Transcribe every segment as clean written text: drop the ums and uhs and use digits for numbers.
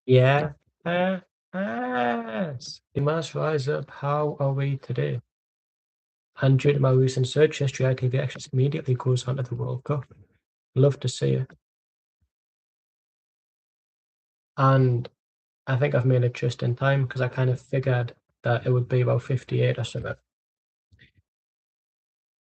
Yeah. Yes. You must rise up. How are we today? And due to my recent search history, ITV access immediately goes on to the World Cup. Love to see it. And I think I've made it just in time because I kind of figured that it would be about 58 or something.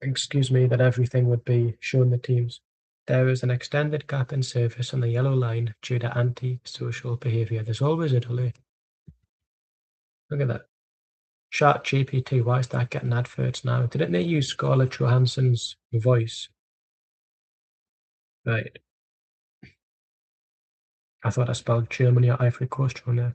Excuse me, that everything would be showing the teams. There is an extended gap in service on the yellow line due to anti-social behaviour. There's always a delay. Look at that. Chat GPT, why is that getting adverts now? Didn't they use Scarlett Johansson's voice? Right. I thought I spelled Germany or Ivory Coast wrong there.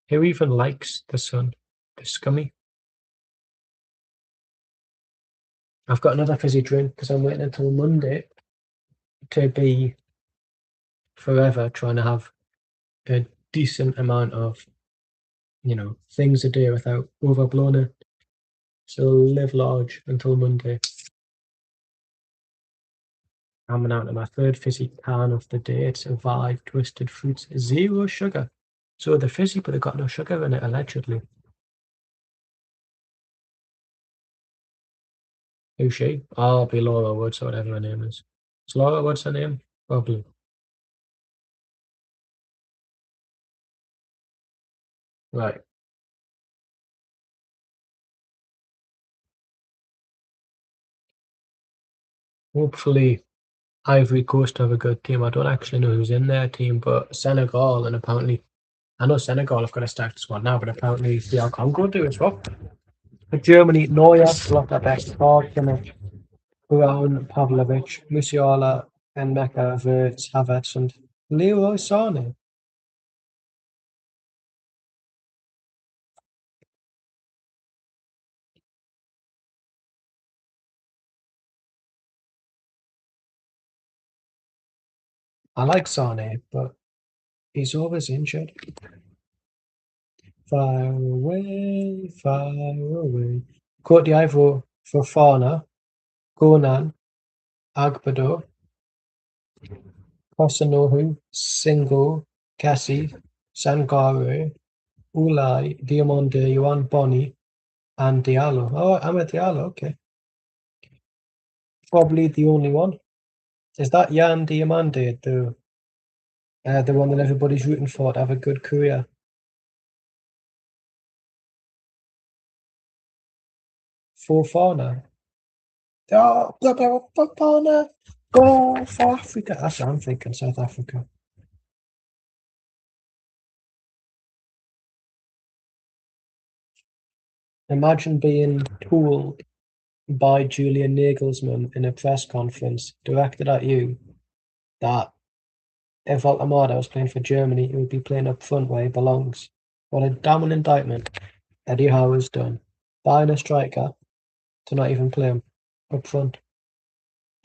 Who even likes the sun? The scummy. I've got another fizzy drink because I'm waiting until Monday to be forever trying to have a decent amount of, things to do without overblowing it. So live large until Monday. I'm out to my third fizzy can of the day. It's a Vive Twisted Fruits, zero sugar. So they're fizzy, but they've got no sugar in it, allegedly. Who's she? Oh, it'll be Laura Woods or whatever her name is. Is Laura Woods her name? Probably. Right. Hopefully Ivory Coast have a good team. I don't actually know who's in their team, but Senegal, and apparently I know Senegal have got a stacked squad now, but apparently DR Congo do as well. But Germany, Neuer, Schlotterbeck, Kimmich, Brown, Pavlovic, Musiala, and Mecca, Wirtz, Havertz, and Leroy Sané. I like Sané, but he's always injured. Far away, far away. Côte d'Ivoire, Fofana, Gonan, Agbedo, Kosanohu, Singo, Cassie, Sangare, Ulai, Diamonde, Yuan Boni, and Diallo. Oh, Amad Diallo, okay. Probably the only one. Is that Yan Diamande, the one that everybody's rooting for to have a good career? Fofana. Oh, Fofana, go for Africa. That's what I'm thinking, South Africa. Imagine being told by Julian Nagelsmann in a press conference directed at you that if Altamada was playing for Germany, he would be playing up front where he belongs. What a damning indictment Eddie Howe has done. Buying a striker to not even play him up front.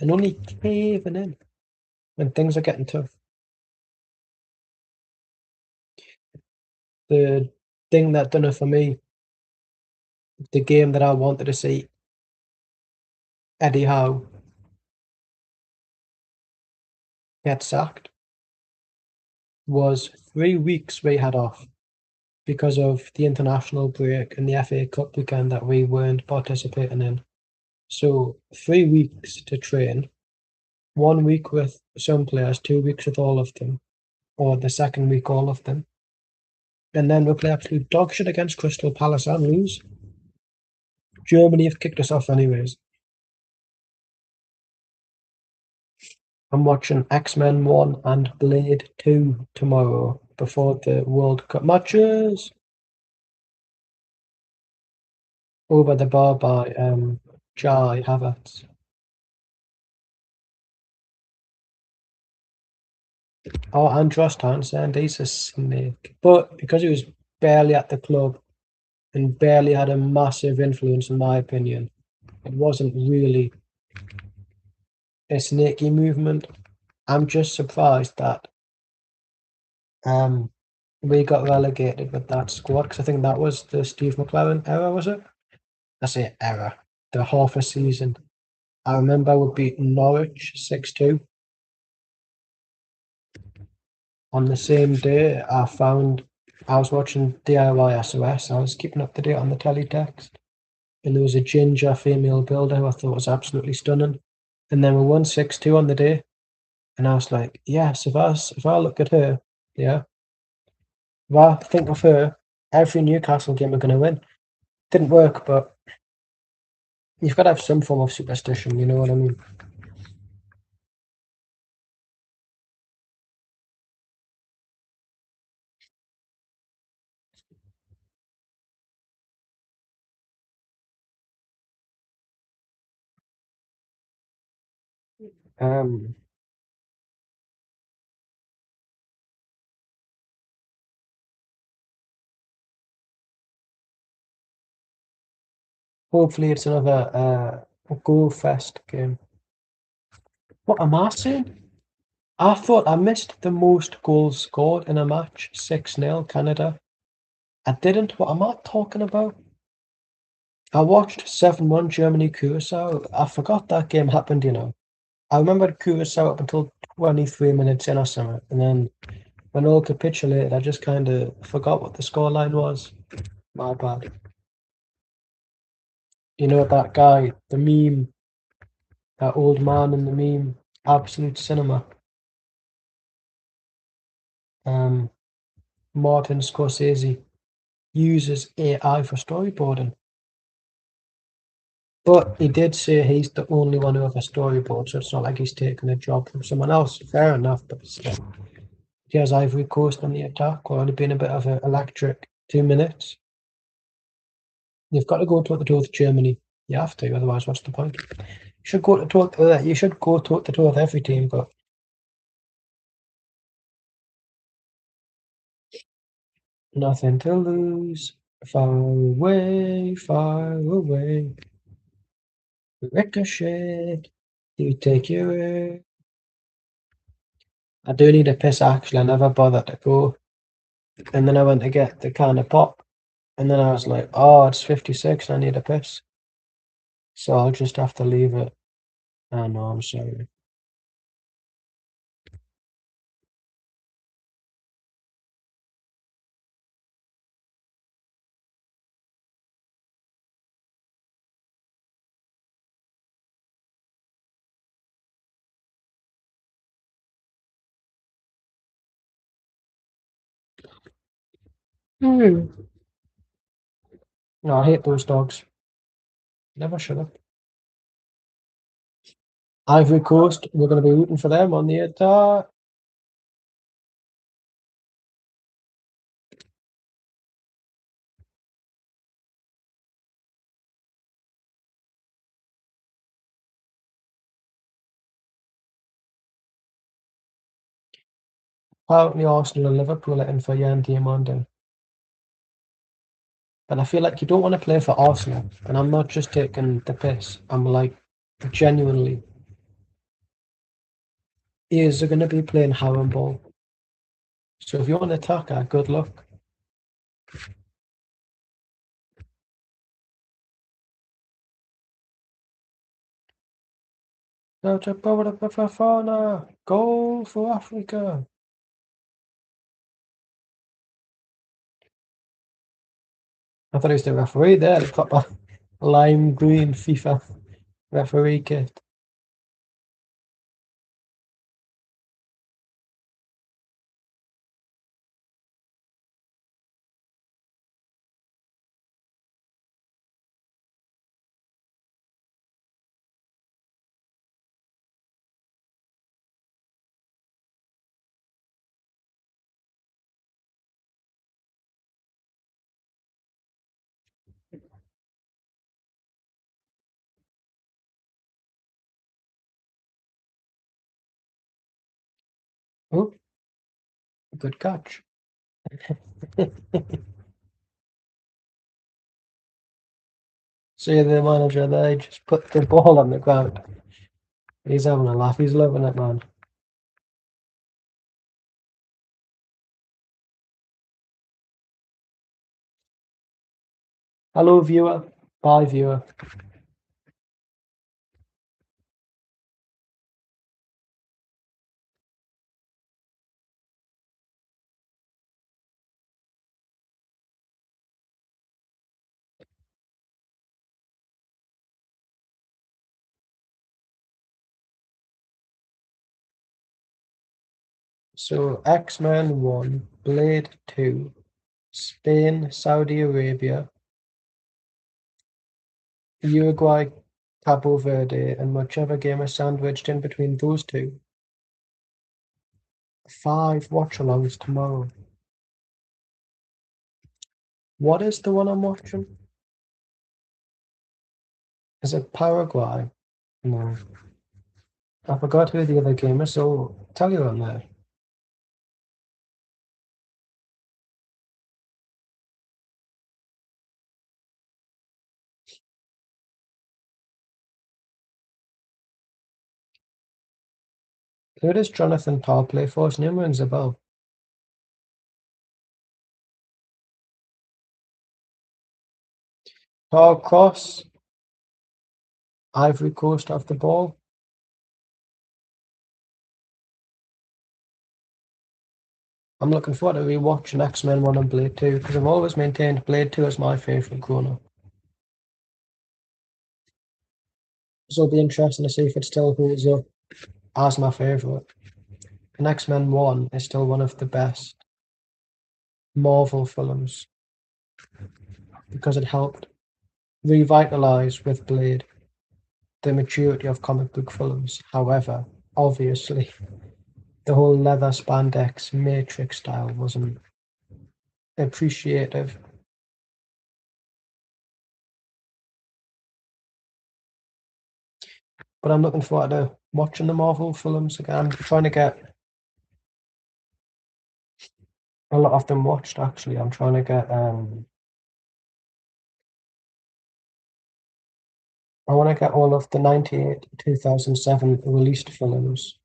And only caving in when things are getting tough. The thing that done it for me, the game that I wanted to see Eddie Howe get sacked, was 3 weeks we had off because of the international break and the FA Cup weekend that we weren't participating in. So 3 weeks to train, 1 week with some players, 2 weeks with all of them, or the second week all of them. And then we'll play absolute dog shit against Crystal Palace and lose. Germany have kicked us off anyways. I'm watching X-Men 1 and Blade 2 tomorrow before the World Cup matches. Over the bar by Jai Havertz. Oh, and Josh Townsend, he's a snake. But because he was barely at the club and barely had a massive influence, in my opinion, it wasn't really a snaky movement. I'm just surprised that we got relegated with that squad because I think that was the Steve McLaren era, was it? I say era, the half a season. I remember we beat Norwich 6-2. On the same day, I was watching DIY SOS. I was keeping up to date on the teletext, and there was a ginger female builder who I thought was absolutely stunning. And then we won 6-2 on the day, and I was like, yes, if I look at her, yeah, if I think of her, every Newcastle game we're going to win. Didn't work, but you've got to have some form of superstition. You know what I mean? Um, Hopefully, it's another goal fest game. What am I saying? I thought I missed the most goals scored in a match, 6-0 Canada. I didn't. What am I talking about? I watched 7-1 Germany Curacao. I forgot that game happened, you know. I remembered Curacao up until 23 minutes in or something. And then when all capitulated, I just kind of forgot what the scoreline was. My bad. You know that guy, the meme, that old man in the meme, absolute cinema. Um, Martin Scorsese uses AI for storyboarding. But he did say he's the only one who has a storyboard, so it's not like he's taking a job from someone else. Fair enough, but still. He has Ivory Coast on the attack, or only been a bit of an electric 2 minutes. You've got to go toe to toe with Germany. You have to, otherwise, what's the point? You should go toe to toe with every team, but nothing to lose. Far away, far away. Ricochet. You take your. I do need a piss actually. I never bothered to go. And then I went to get the can of pop. And then I was like, oh, it's 56. I need a piss. So I'll just have to leave it. I know, I'm sorry. Hmm. No, I hate those dogs. Never should have. Ivory Coast, we're going to be rooting for them on the attack. Apparently, Arsenal and Liverpool are in for Yan Diamande. But I feel like you don't want to play for Arsenal. And I'm not just taking the piss. I'm like, genuinely, is are going to be playing Harrow ball. So if you're an attacker, good luck. Go to Bafana. Goal for Africa. I thought he was the referee there. The proper lime green FIFA referee kit. Oh, good catch. See the manager there, just put the ball on the ground. He's having a laugh. He's loving it, man. Hello, viewer. Bye, viewer. So X-Men 1, Blade 2, Spain, Saudi Arabia, Uruguay, Cabo Verde, and whichever game is sandwiched in between those two. 5 watch-alongs tomorrow. What is the one I'm watching? Is it Paraguay? No. I forgot who the other game is, so I'll tell you on there. Who does Jonathan Parr play for? His name rings a bell. Parr cross. Ivory Coast have the ball. I'm looking forward to rewatching X-Men 1 and Blade 2 because I've always maintained Blade 2 as my favourite growing up. So it'll be interesting to see if it still holds up as my favourite. And X-Men 1 is still one of the best Marvel films because it helped revitalise with Blade the maturity of comic book films. However, obviously, the whole leather spandex Matrix style wasn't appreciative. But I'm looking forward to watching the Marvel films again. I'm trying to get a lot of them watched actually. I'm trying to get I want to get all of the 98 2007 released films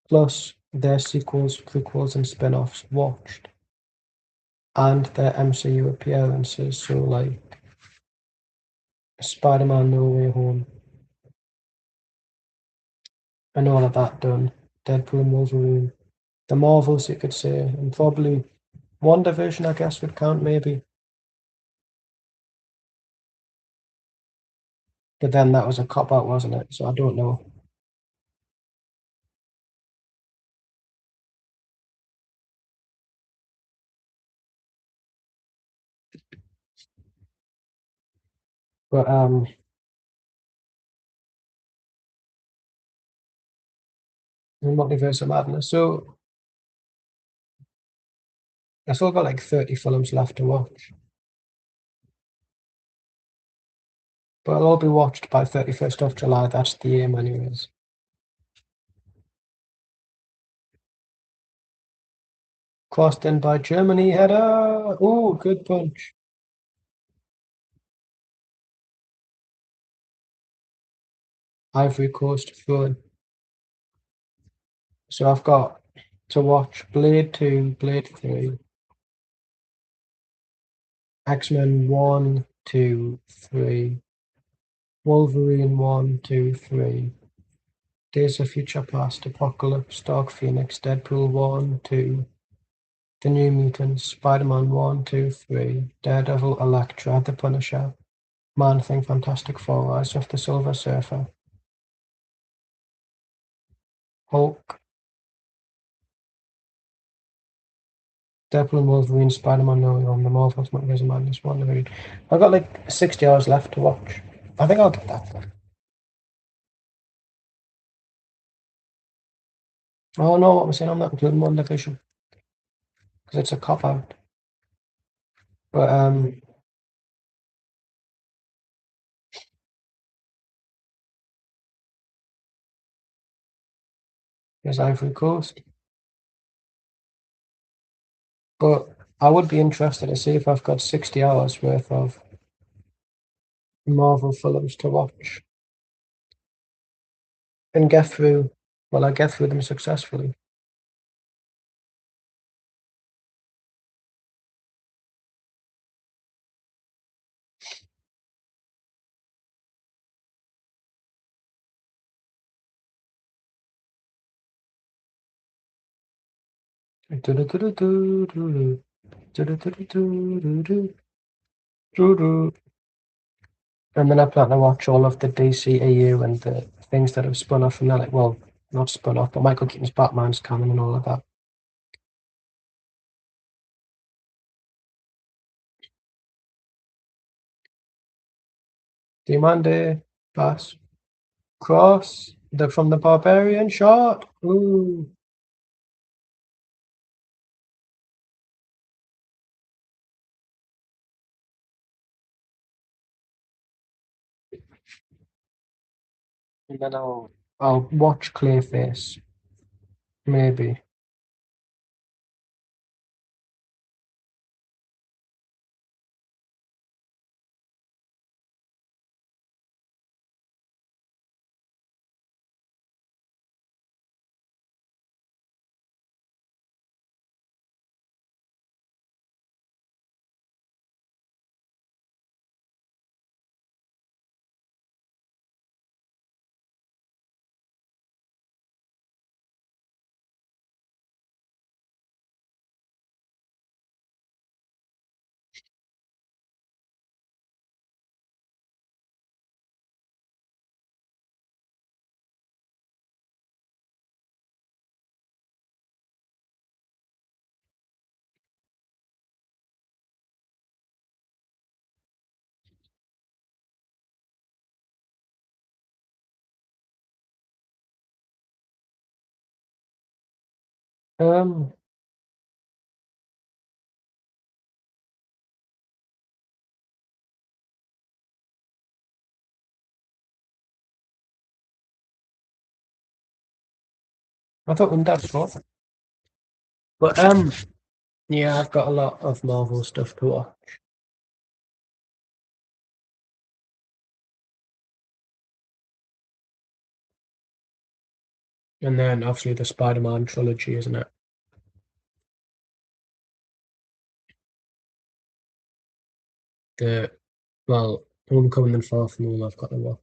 plus their sequels, prequels and spin-offs watched and their MCU appearances, so like Spider-Man No Way Home and all of that done. Deadpool and Wolverine. The Marvels you could say, and probably WandaVision I guess would count maybe. But then that was a cop out, wasn't it? So I don't know. But Multiverse of Madness. So I still got like 30 films left to watch. But it'll all be watched by 31st of July. That's the aim anyways. Crossed in by Germany, header. Oh, good punch. Ivory Coast throw. So I've got to watch Blade 2, Blade 3, X-Men 1, 2, 3, Wolverine 1, 2, 3, Days of Future Past, Apocalypse, Dark Phoenix, Deadpool 1, 2, The New Mutants, Spider-Man 1, 2, 3, Daredevil, Elektra, The Punisher, Man-Thing, Fantastic Four, Rise of the Silver Surfer, Hulk, Deadpool and Wolverine, Spider-Man No Way Home, The Marvels, Multiverse of Madness, WandaVision. I've got like 60 hours left to watch. I think I'll get that done. Oh no, what I'm saying, I'm not including WandaVision because it's a cop out. But there's Ivory Coast. But I would be interested to see if I've got 60 hours worth of Marvel films to watch and get through. Well, I get through them successfully. And then I plan to watch all of the DCEU and the things that have spun off from that, like, well, not spun off, but Michael Keaton's Batman's canon and all of that. Demande, pass, cross, the from the barbarian shot. Ooh. And then I'll watch Clayface, maybe. Um, I thought Undav's fourth. But yeah, I've got a lot of Marvel stuff to watch. And then obviously the Spider-Man trilogy, isn't it? The well, Homecoming and Far From Home I've got to watch.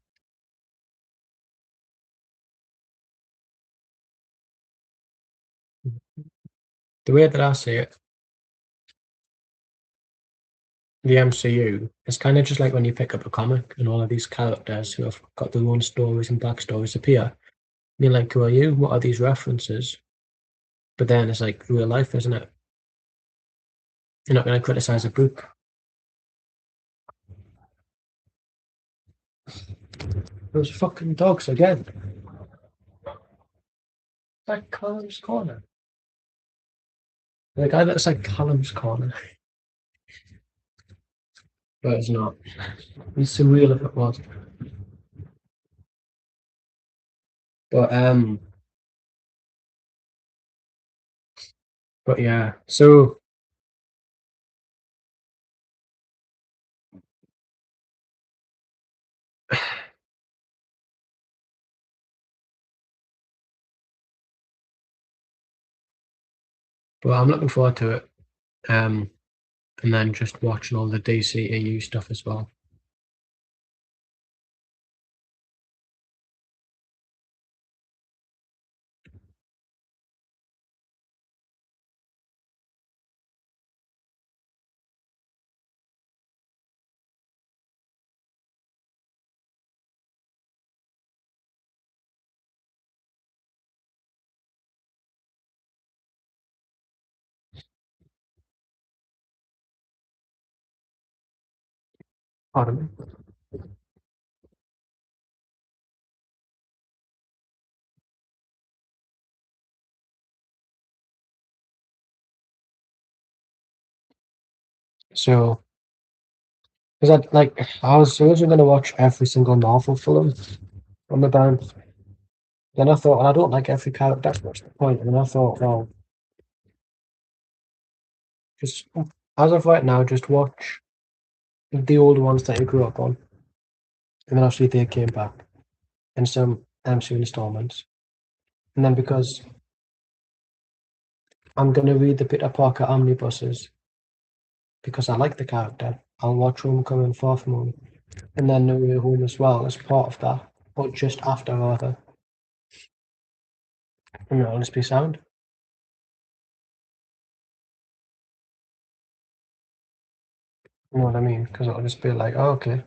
The way that I see it, the MCU is kind of just like when you pick up a comic and all of these characters who have got their own stories and backstories appear. And you're like, who are you? What are these references? But then it's like real life, isn't it? You're not going to criticize a book. Those fucking dogs again. Like Callum's Corner. The guy that's like Callum's Corner. But it's not. It's surreal if it was. But but yeah. So but I'm looking forward to it. Um and then just watching all the DCEU stuff as well. Pardon me. So because I was originally going to watch every single Marvel film on the bounce. Then I thought, well, I don't like every character. What's the point? And then I thought, well, just as of right now, just watch the old ones that you grew up on, and then obviously they came back in some MCU installments. And then because I'm going to read the Peter Parker omnibuses because I like the character, I'll watch Homecoming, Far From Home, and then No Way Home as well as part of that, but just after rather. And it'll just be sound. You know what I mean? Because it'll just be like, oh, okay,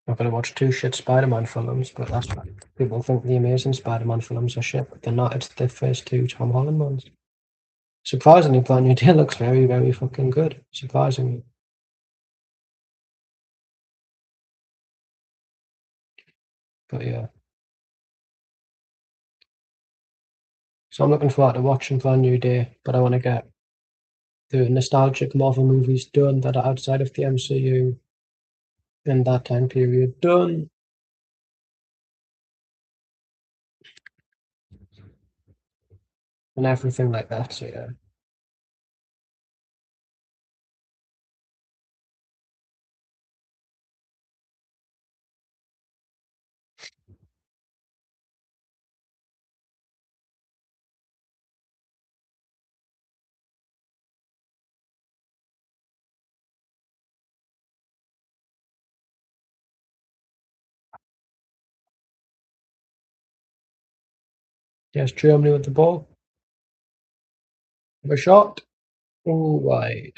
I'm gonna watch two shit Spider-Man films, but that's fine. People think the Amazing Spider-Man films are shit, but they're not. It's the first two Tom Holland ones. Surprisingly, Brand New Day looks very, very fucking good. Surprisingly, but yeah. So I'm looking forward to watching Brand New Day, but I want to get the nostalgic Marvel movies done that are outside of the MCU in that time period done, and everything like that. So yeah. Yes, Germany with the ball. Have a shot. All right.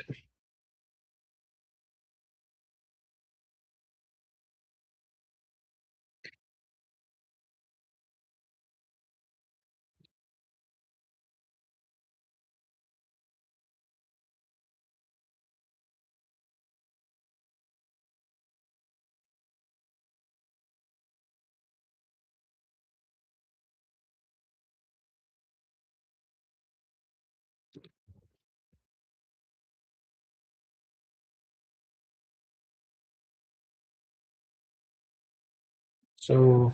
So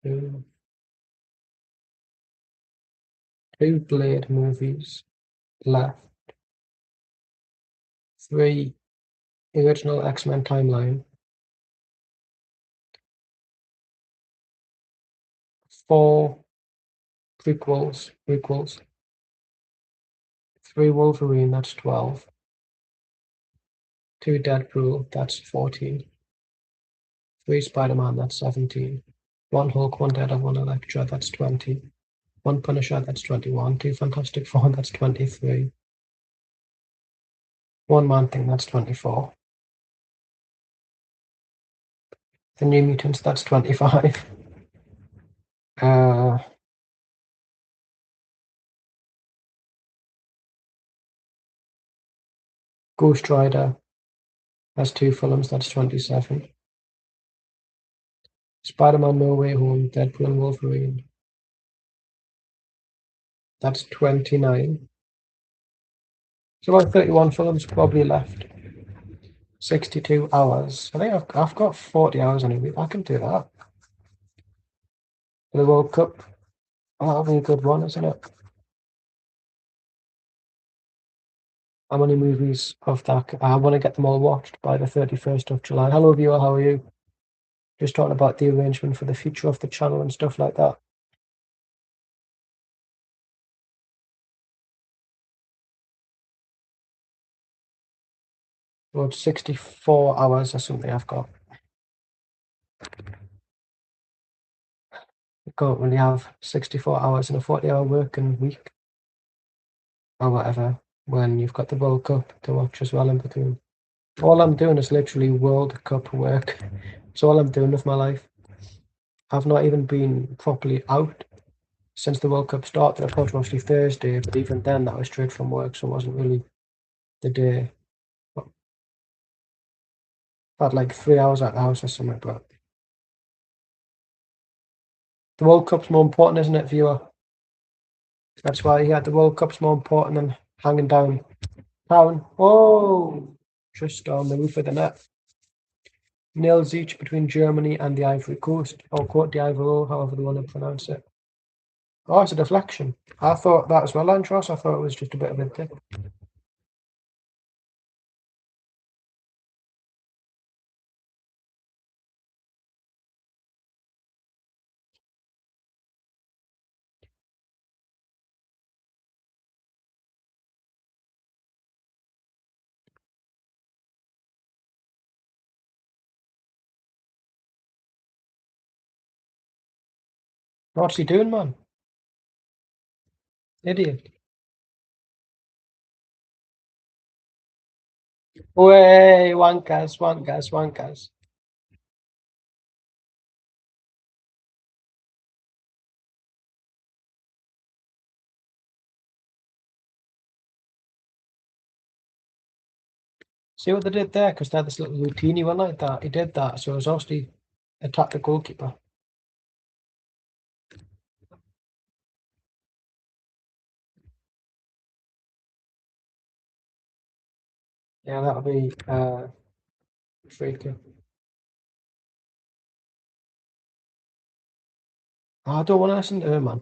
two, two Blade movies left. Three original X-Men timeline. Four prequels. Three Wolverine, that's 12. Two Deadpool, that's 14. Three Spider-Man, that's 17. One Hulk, one Daredevil, one Elektra, that's 20. One Punisher, that's 21. Two Fantastic Four, that's 23. One Man Thing, that's 24. The New Mutants, that's 25. Uh, Ghost Rider has two films, that's 27. Spider-Man No Way Home, Deadpool and Wolverine, that's 29. So about 31 films probably left. 62 hours. I think I've got 40 hours in a week. I can do that. For the World Cup, that'll be a good one, isn't it? How many movies of that? I want to get them all watched by the 31st of July. Hello, viewer, how are you? Just talking about the arrangement for the future of the channel and stuff like that. About 64 hours or something I've got. I can't really have 64 hours in a 40-hour working week or whatever when you've got the World Cup to watch as well in between. All I'm doing is literally World Cup work. It's all I'm doing with my life. I've not even been properly out since the World Cup started. I coached mostly Thursday, but even then that was straight from work, so it wasn't really the day. But I had like 3 hours at the house or something, but the World Cup's more important, isn't it, viewer? That's why the World Cup's more important than hanging down town. Oh, just on the roof of the net. Nils each between Germany and the Ivory Coast, or Cote d'Ivoire, however they want to pronounce it. Oh, it's a deflection. I thought that as well, Andros. I thought it was just a bit of a tip. What's he doing, man? Idiot. Way, wankers, wankers, wankers. See what they did there? Because they had this little routine he went like that. He did that, so it was obviously attacked the goalkeeper. Yeah, that'll be free kick. I don't want to listen to her, man.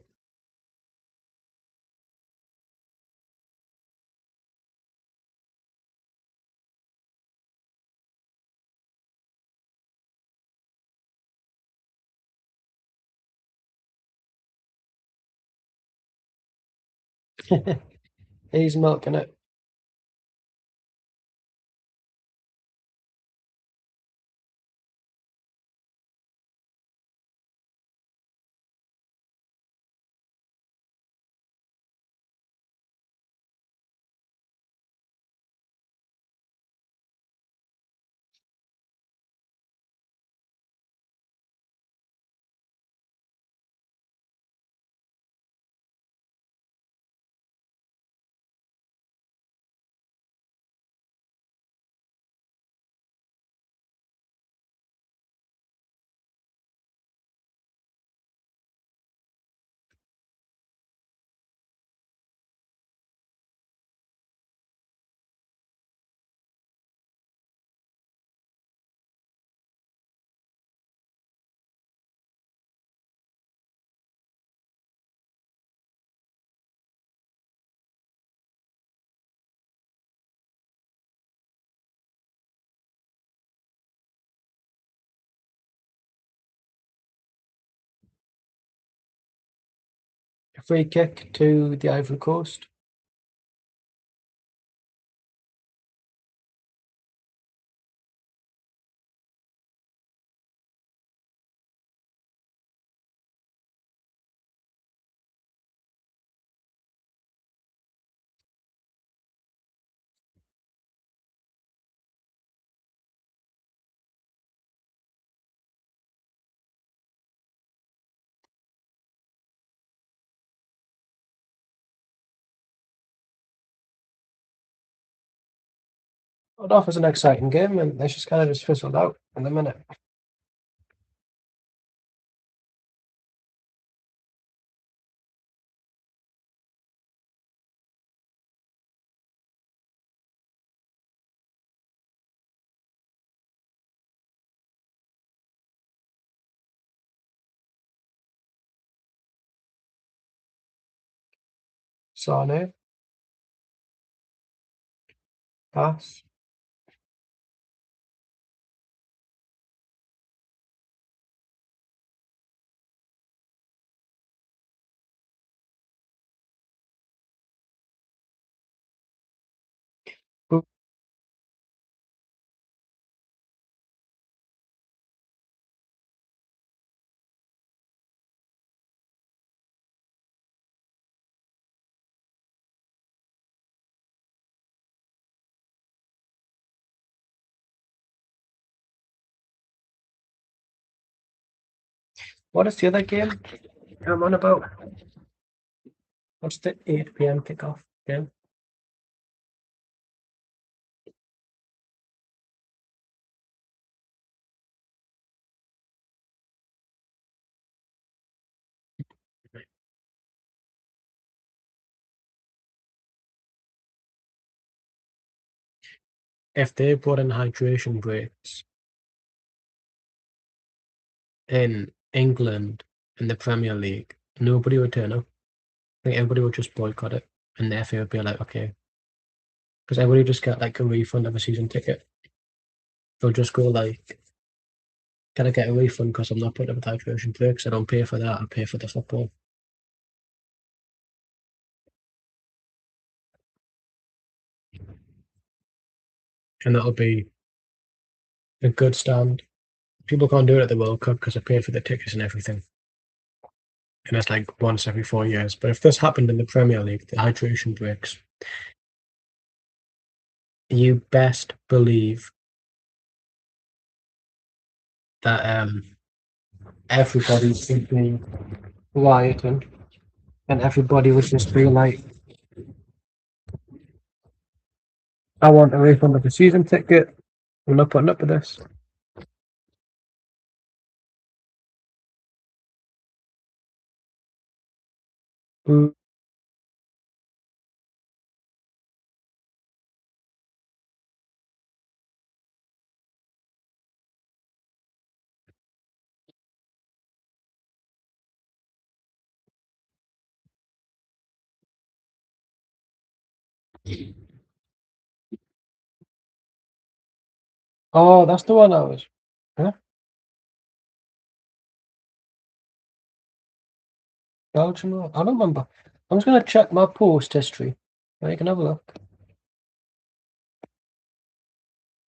He's milking it. A free kick to the Ivory Coast. It offers an exciting game, and it's just kind of just fizzled out in a minute. Sane, pass. What is the other game I'm on about? What's the 8 p.m. kickoff game? If they brought in hydration breaks in England in the Premier League, nobody would turn up. I think everybody would just boycott it, and the FA would be like, okay, because everybody just get like a refund of a season ticket. They'll just go like, can I get a refund because I'm not putting up with hydration breaks? I don't pay for that. I pay for the football, and that'll be a good stand. People can't do it at the World Cup because they pay for the tickets and everything, and it's like once every 4 years. But if this happened in the Premier League, the hydration breaks, you best believe that everybody would be rioting and everybody would just be like, I want a refund of the season ticket. I'm not putting up with this. Mm. Oh, that's the one I was. Huh? Belgium? I don't remember. I'm just gonna check my post history. Right, you can have a look.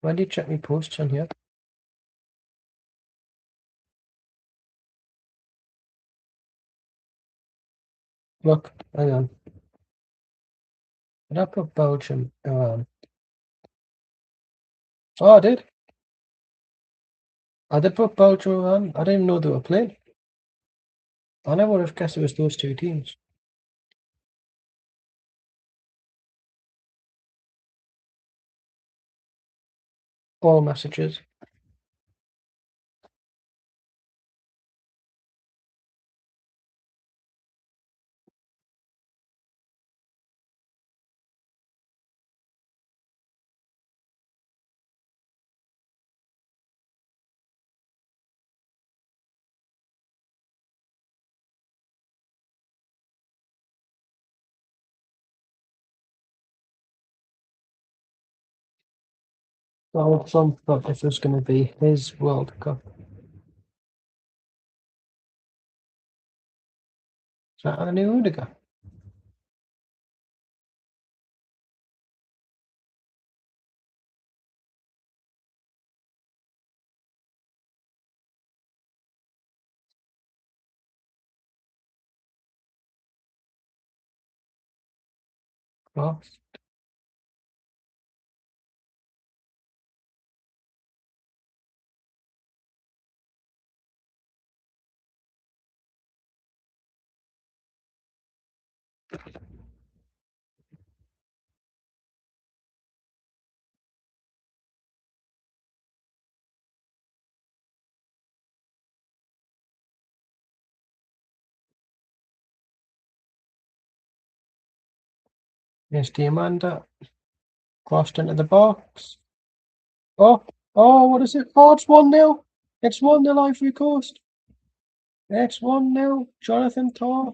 Why do you check my posts on here? Look, hang on. Did I put Belgium? Oh, I did. I did put Belgium on. I didn't even know they were playing. I never would have guessed it was those two teams. All messages. So some thought this was going to be his World Cup. Is that a new Rudiger? Oh, here's Diamanda. Crossed into the box. Oh, oh, what is it? Oh, it's 1-0. It's 1-0 Ivory Coast. It's 1-0. Jonathan Tah.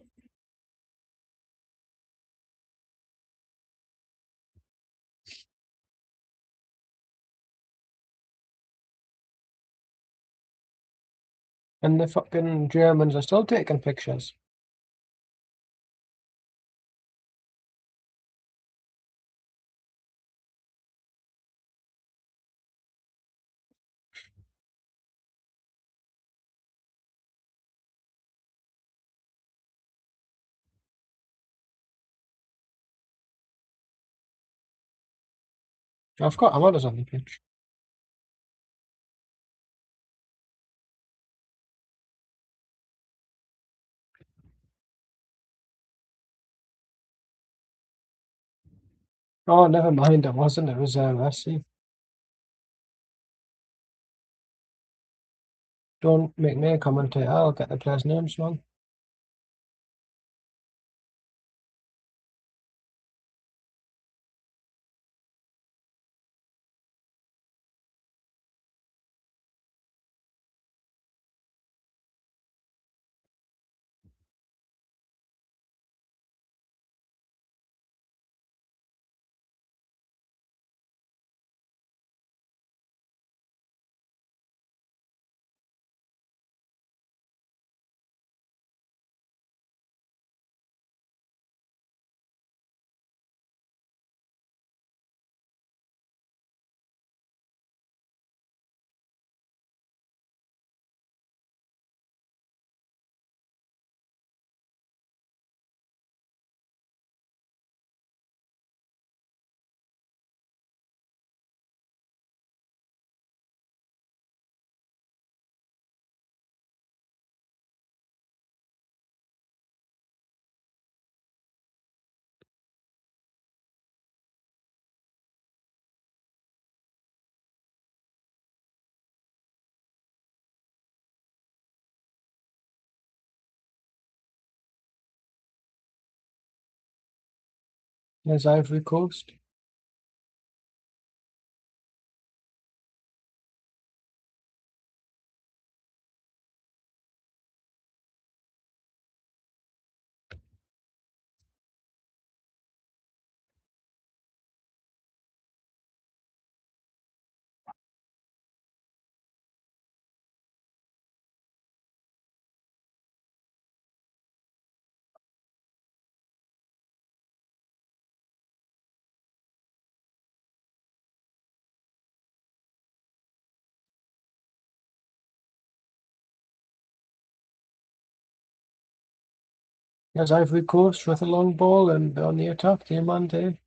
And the fucking Germans are still taking pictures. I've got Amadas on the pitch. Oh, never mind. It wasn't. It was Messi. Don't make me a commentator. I'll get the players' names wrong. There's Ivory Coast. There's Ivory Coast with a long ball and on the attack, Diamante.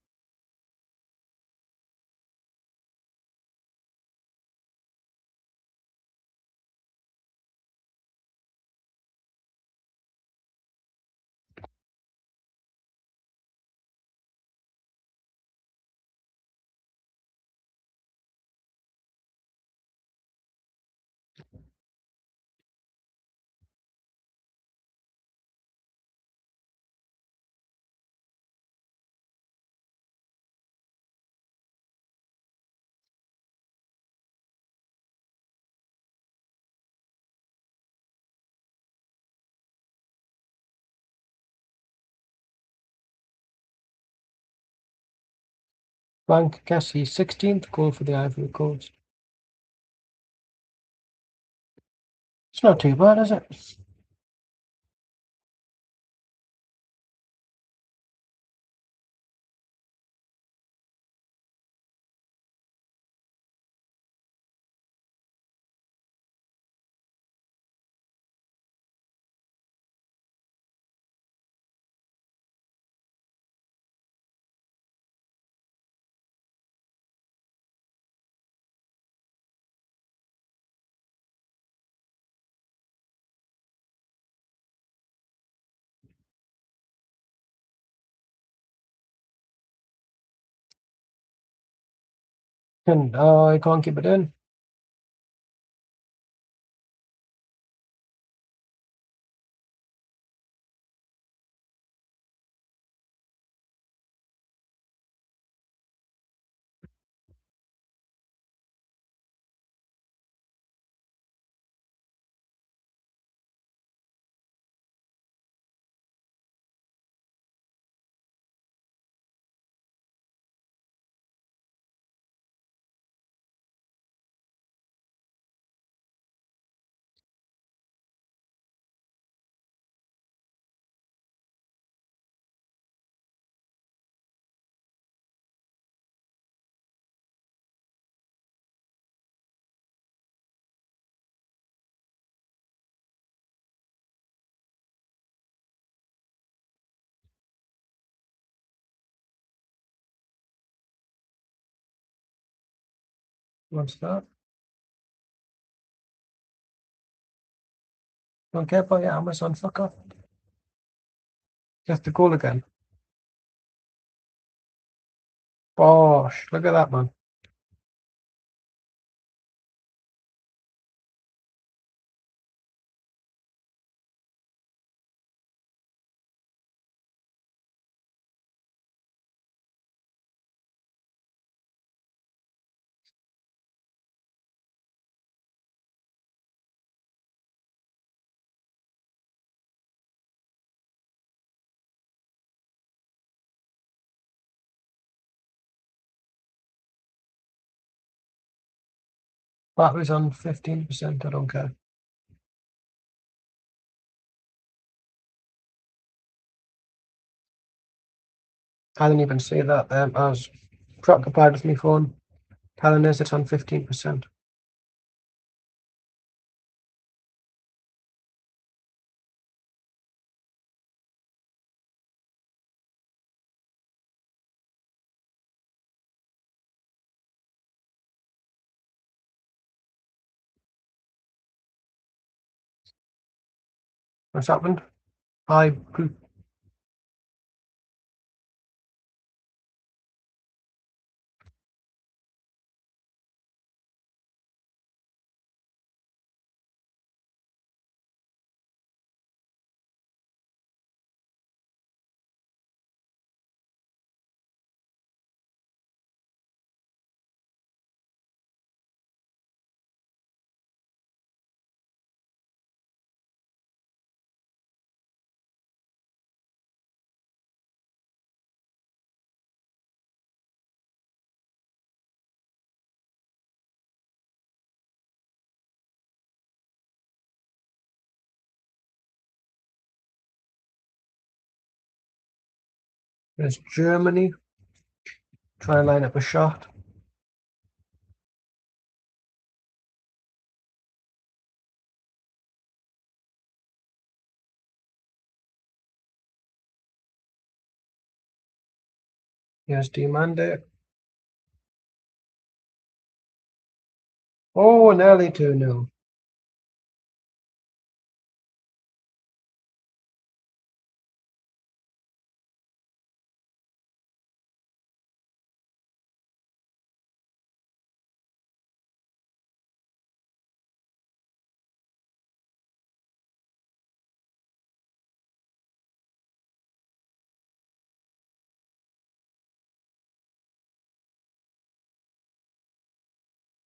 Frank Cassie's 16th goal for the Ivory Coast. It's not too bad, is it? And I can't keep it in. What's that? Don't care about your Amazon, fuck off. Just the goal again. Bosh, look at that, man. Battery's on 15%, I don't care. I didn't even see that. I was preoccupied with my phone. Telling us it's on 15%. What's happened? I poop. There's Germany. Try and line up a shot. Here's Diamande. Oh, nearly 2-0.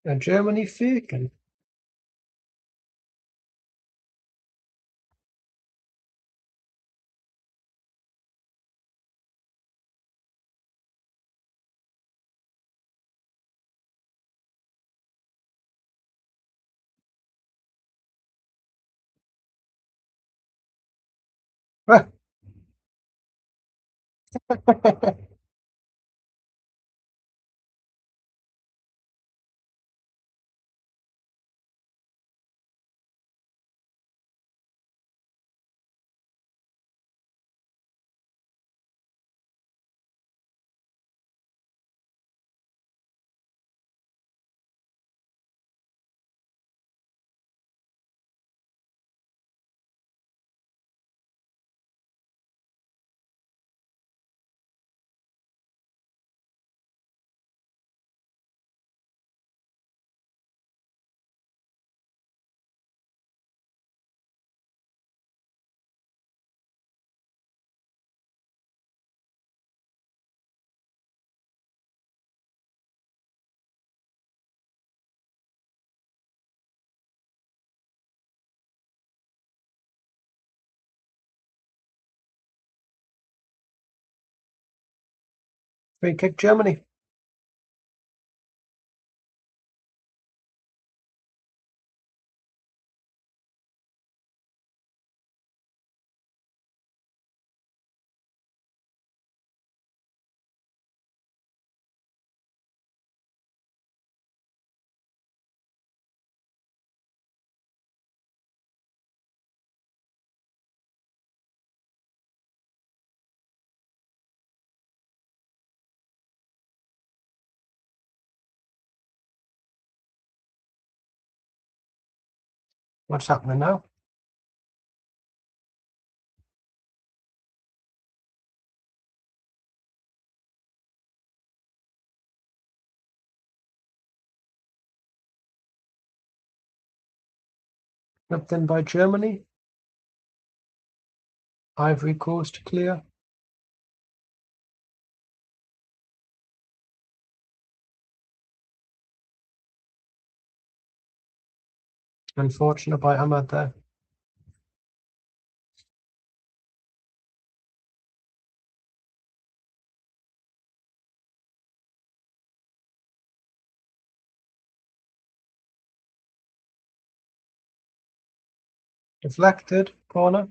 And Germany faking. Free kick Germany. What's happening now? Slipped in by Germany. Ivory Coast clear. Unfortunate by Ahmad there. Deflected. Corner.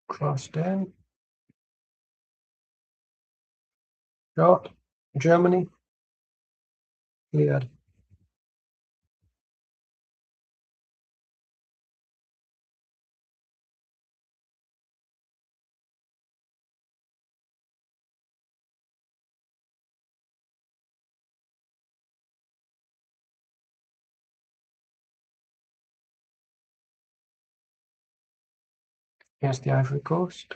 Crossed in. Shot. Germany. Cleared. Here's the Ivory Coast.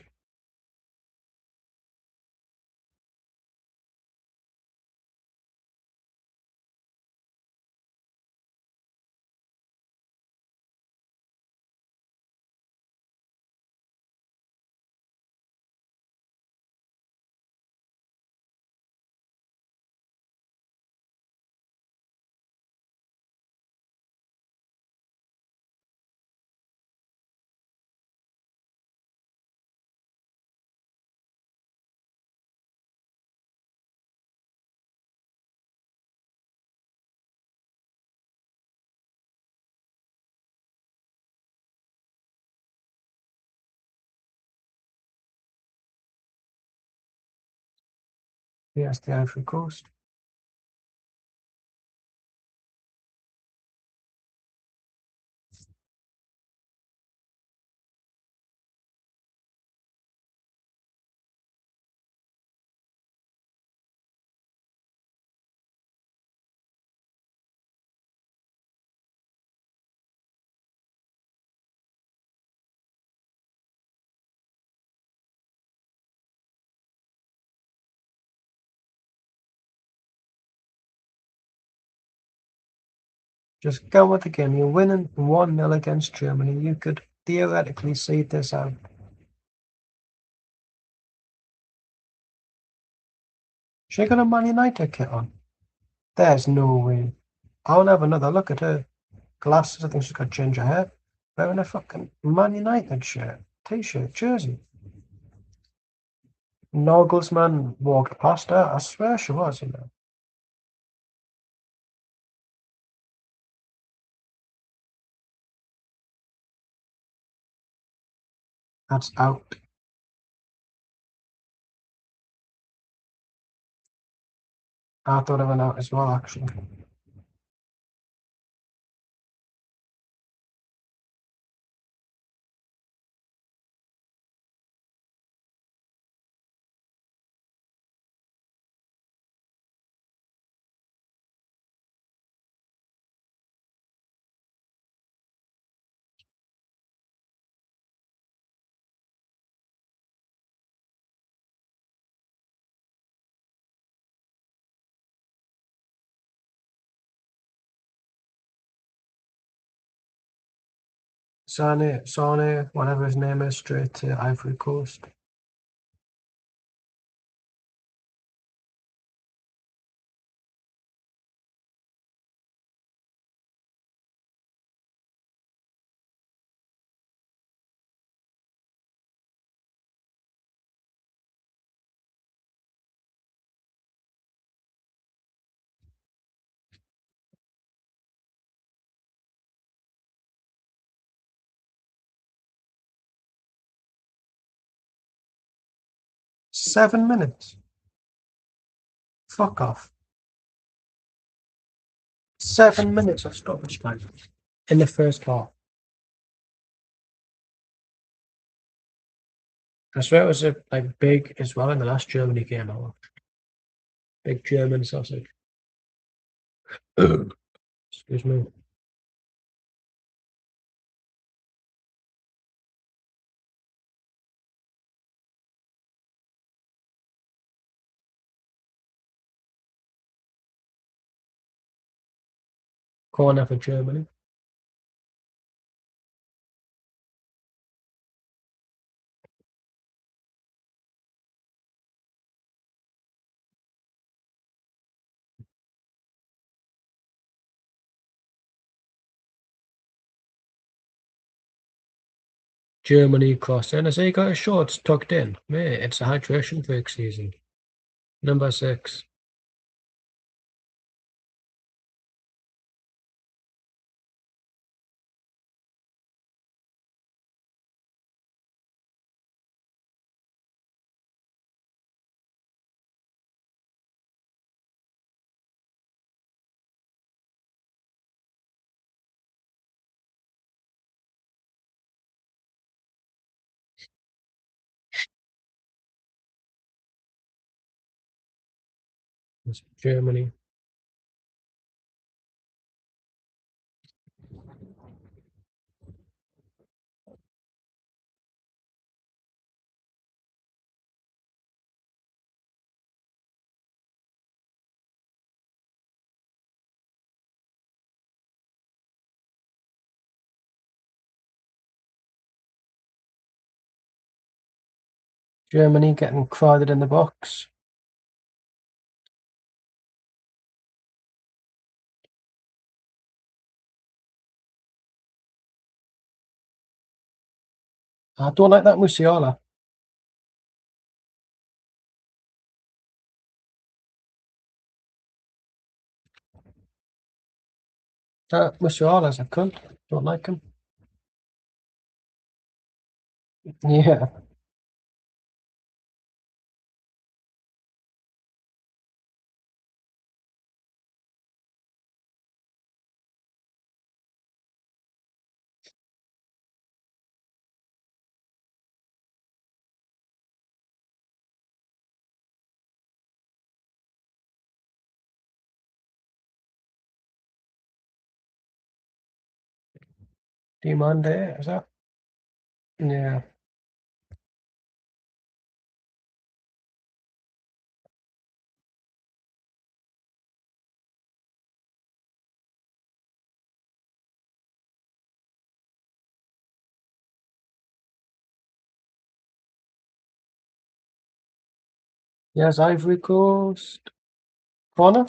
Yes, the Ivory Coast. Just go with the game. You're winning 1-0 against Germany. You could theoretically see this out. She got a Man United kit on. There's no way. I'll have another look at her glasses. I think she's got ginger hair. Wearing a fucking Man United shirt, t-shirt, jersey. Nagelsmann walked past her. I swear she was, you know. That's out. I thought it went out as well, actually. Sane, whatever his name is, straight to Ivory Coast. $7 minutes. Fuck off. 7 minutes of stoppage time in the first half. I swear it was a like big as well in the last Germany game I watched. Big German sausage. Excuse me. Corner for Germany. Germany cross in. I say you got his shorts tucked in. Mate, it's a hydration break season. Number 6. It's Germany. Germany getting crowded in the box. I don't like that Musiala. That Musiala's a cunt. Don't like him. Yeah. Demand it, is that? Yeah. Yes, Ivory Coast. Corner?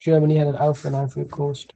Germany had an Alpha and Ivory Coast.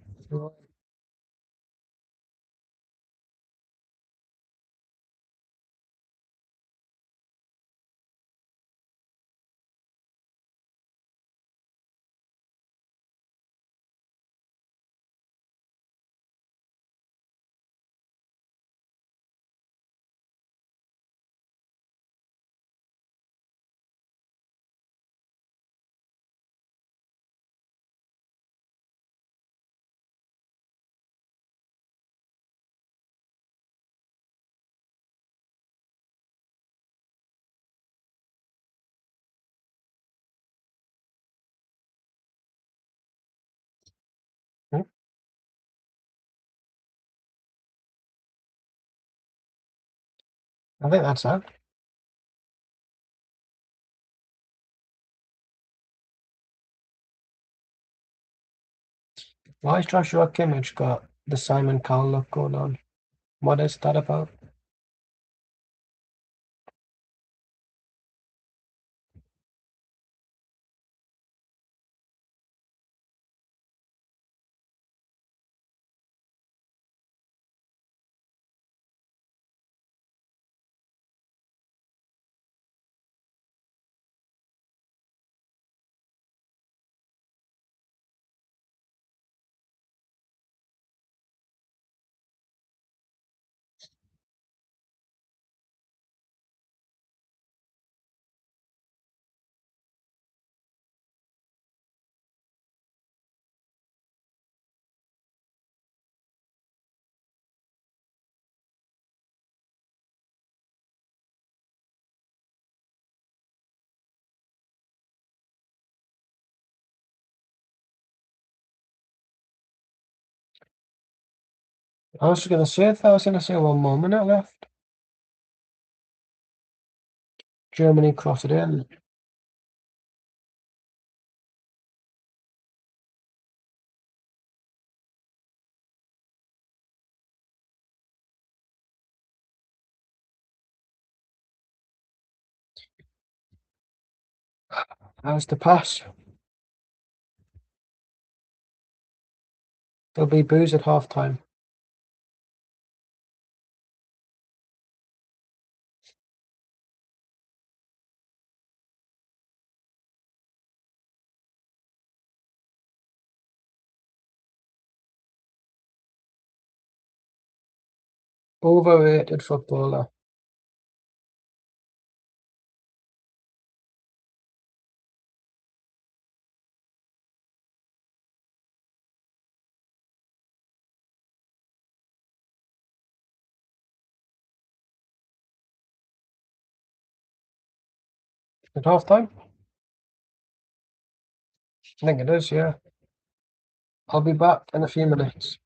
Hmm? I think that's out. Why has Joshua Kimmich got the Simon Cowell look going on? What is that about? I was gonna say 1 more minute left. Germany cross it in. How's the pass? There'll be booze at half time. Overrated footballer. At half time? I think it is, yeah. I'll be back in a few minutes.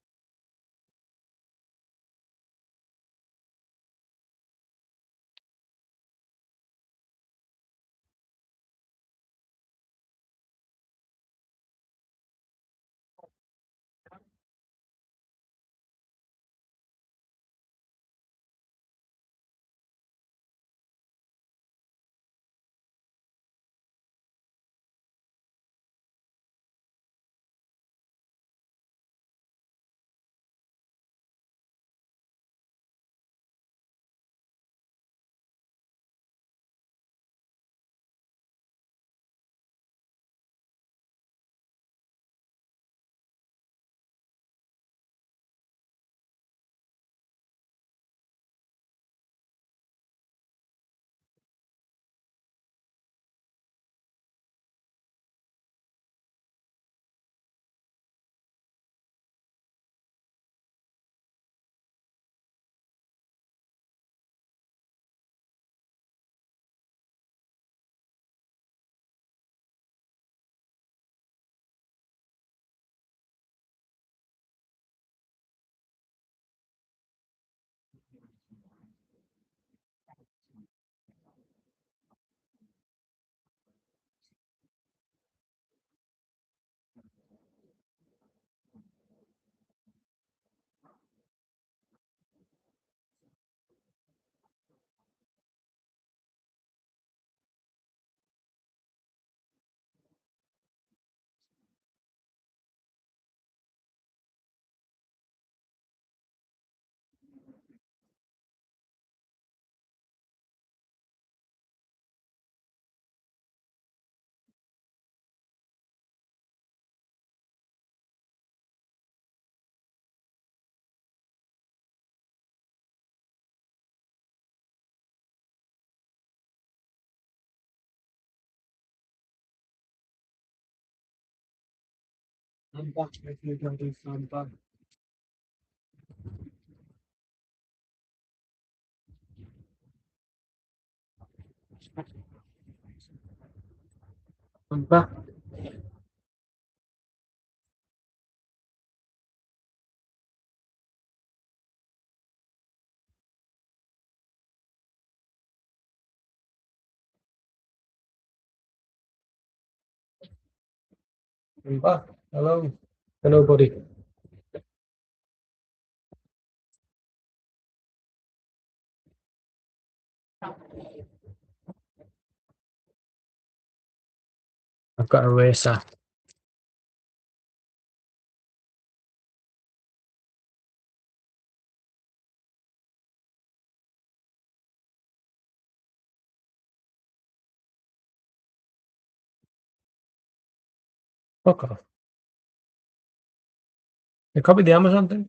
I'm back if you can do I'm back. I'm back. I'm back. Hello. Hello, buddy. I've got a racer. Fuck off. You copy the Amazon thing?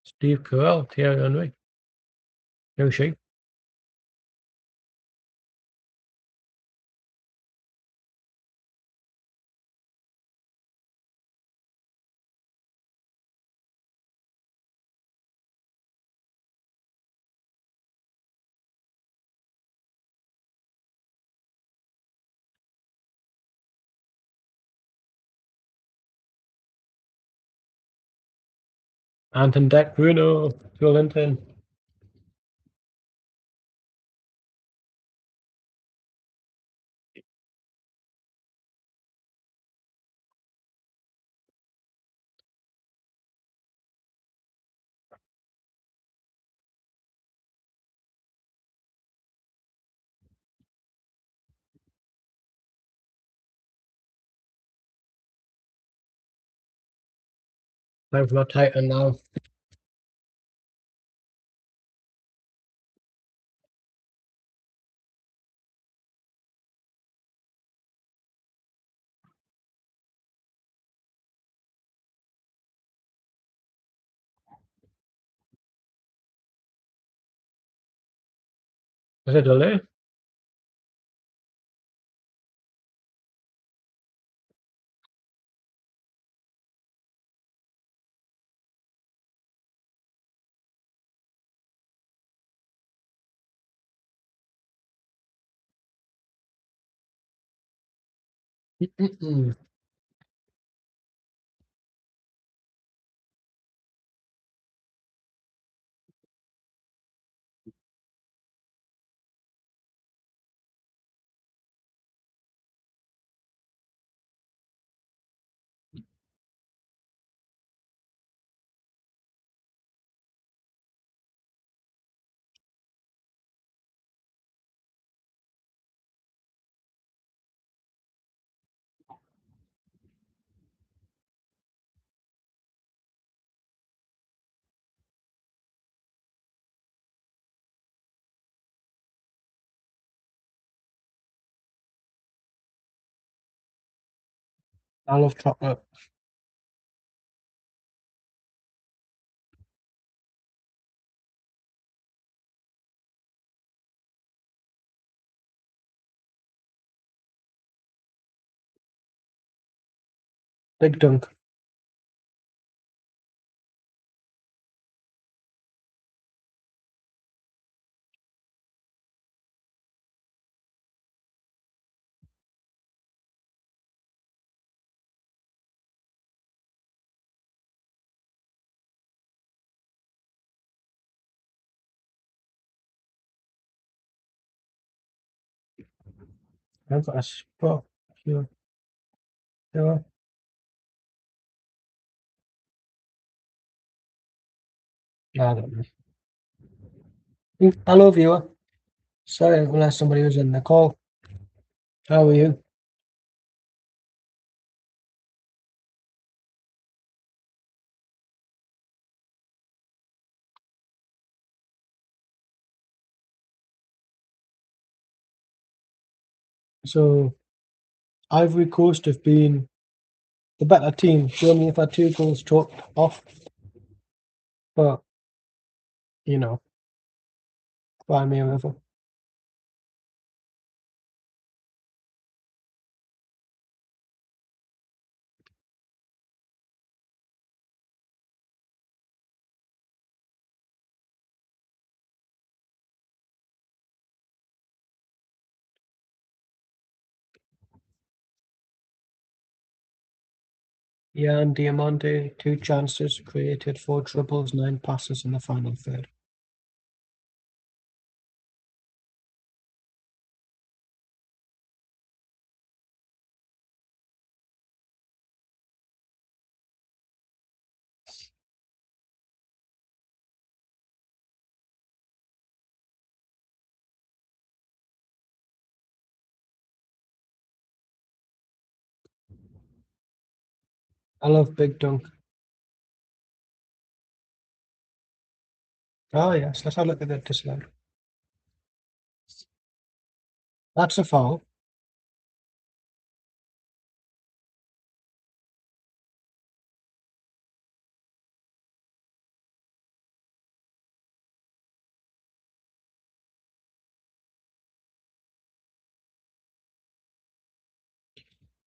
Steve Carell, Thierry Henry. No she. Anton Deck Bruno. Joe Linton. Time for my Titan now. Is it delay? Mm-mm. I love chocolate. Big dunk. I've got a spot. Sure. Sure. I don't know. Hello, viewer. Sorry, unless somebody was in the call. How are you? So Ivory Coast have been the better team. They only have had 2 goals chalked off, but you know, by me river. Yeah, and Diamante, 2 chances created, 4 dribbles, 9 passes in the final third. I love Big Dunk. Oh yes, let's have a look at the dislike. That's a foul.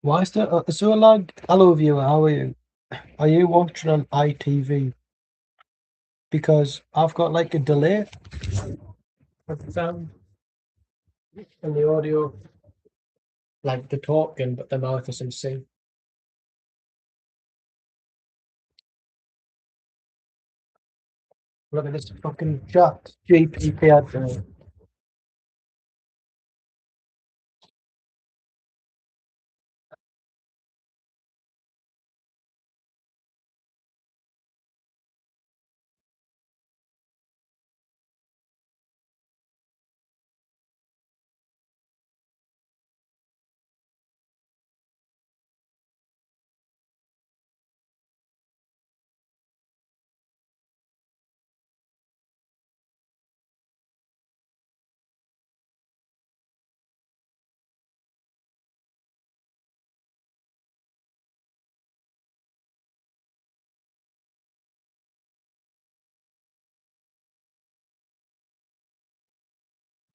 Why is there? Is there a lag? Hello, viewer. How are you? Are you watching on ITV? Because I've got like a delay of the sound and the audio, like the talking, but the mouth isn't sync. Look at this fucking chat GPT advert.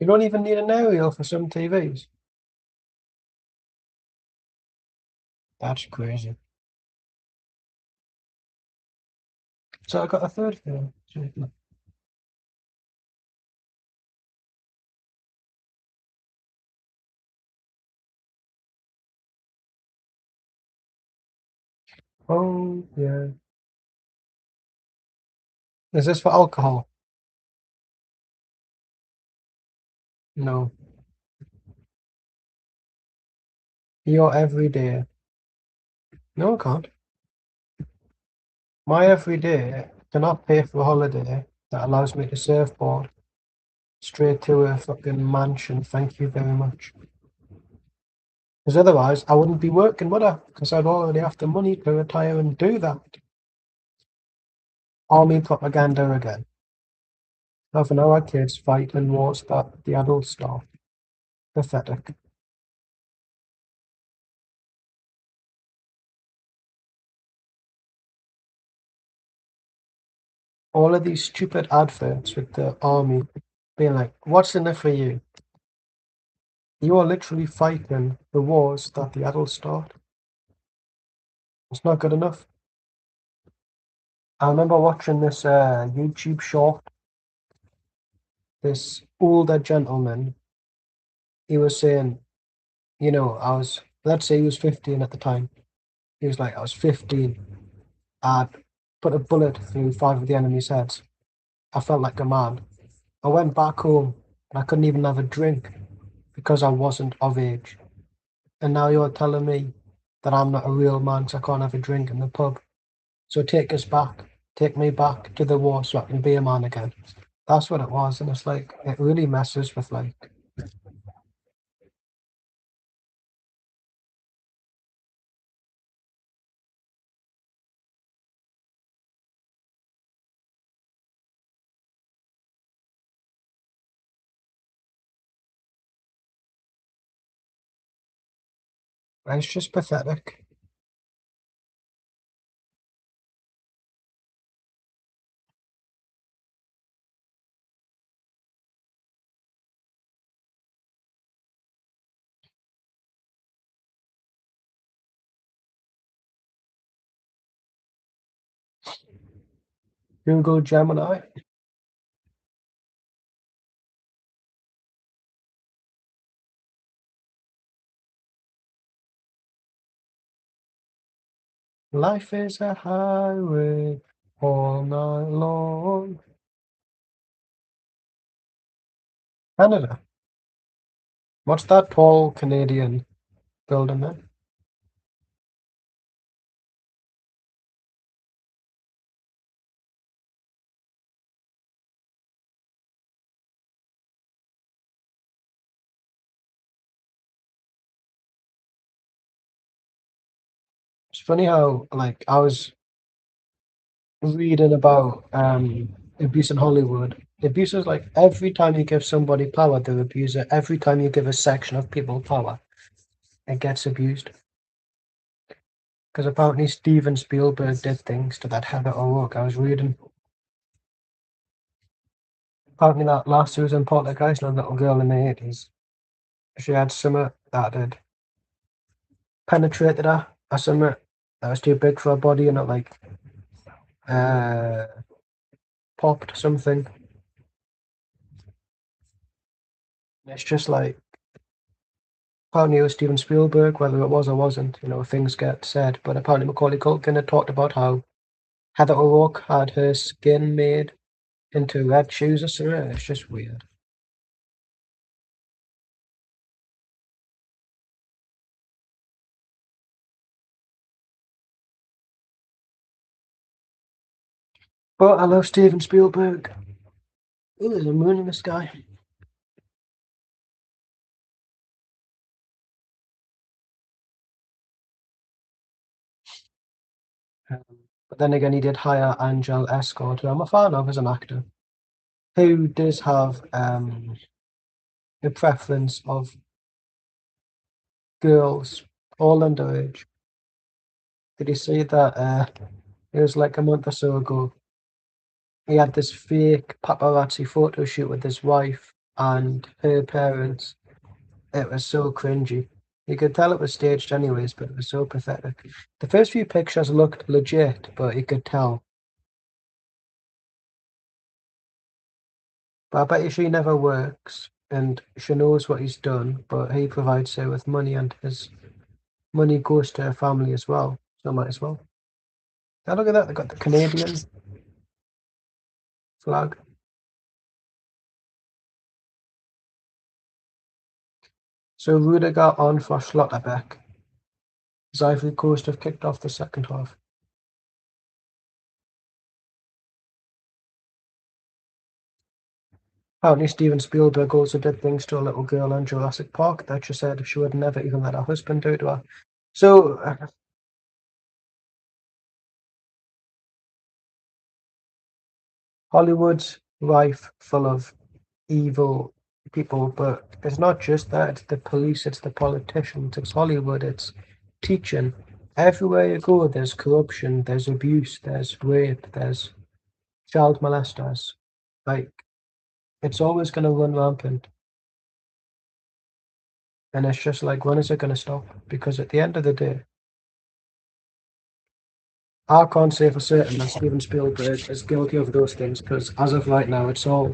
You don't even need an aerial for some TVs. That's crazy. So I got a third film. Oh yeah. Is this for alcohol? No. Your everyday. No, I can't. My everyday cannot pay for a holiday that allows me to surfboard straight to a fucking mansion. Thank you very much. Because otherwise, I wouldn't be working, would I? Because I'd already have the money to retire and do that. Army propaganda again. Having our kids fight in wars that the adults start. Pathetic. All of these stupid adverts with the army being like, what's in it for you? You are literally fighting the wars that the adults start. It's not good enough. I remember watching this YouTube short. This older gentleman, he was saying, let's say he was 15 at the time. He was like, I was 15. I'd put a bullet through 5 of the enemy's heads. I felt like a man. I went back home and I couldn't even have a drink because I wasn't of age. And now you're telling me that I'm not a real man because I can't have a drink in the pub. So take us back. Take me back to the war so I can be a man again. That's what it was. And it's like, it really messes with like, It's just pathetic. Google Gemini. Life is a highway all night long. Canada. What's that tall Canadian building there? It's funny how, like, I was reading about abuse in Hollywood. Abuse is like every time you give somebody power, they abuse it. Every time you give a section of people power, it gets abused. Because apparently Steven Spielberg did things to that Heather O'Rourke. I was reading. Apparently that last Susan Poltergeist, a little girl in the 80s, she had something that had penetrated her, or something that was too big for her body, and it like uh, popped something. It's just like apparently it was Steven Spielberg, whether it was or wasn't, things get said. But apparently Macaulay Culkin had talked about how Heather O'Rourke had her skin made into red shoes or something. It's just weird. But I love Steven Spielberg. Oh, there's a moon in the sky. Um, but then again, he did hire Angel Escort, who I'm a fan of as an actor, who does have a preference of girls, all underage. Did you see that? It was like a month or so ago. He had this fake paparazzi photo shoot with his wife and her parents. It was so cringy. You could tell it was staged anyways, but it was so pathetic. The first few pictures looked legit, but you could tell. But I bet you she never works, and she knows what he's done, but he provides her with money, and his money goes to her family as well. So might as well. Now look at that, they got the Canadian flag. So Rudiger on for Schlotterbeck. As Ivory Coast have kicked off the second half. Apparently Steven Spielberg also did things to a little girl in Jurassic Park that she said she would never even let her husband do to her. So Hollywood's rife full of evil people, but it's not just that, it's the police, it's the politicians, it's Hollywood, it's teaching. Everywhere you go, there's corruption, there's abuse, there's rape, there's child molesters. Like, it's always going to run rampant. And it's just like, when is it going to stop? Because at the end of the day, I can't say for certain that Steven Spielberg is guilty of those things because as of right now, it's all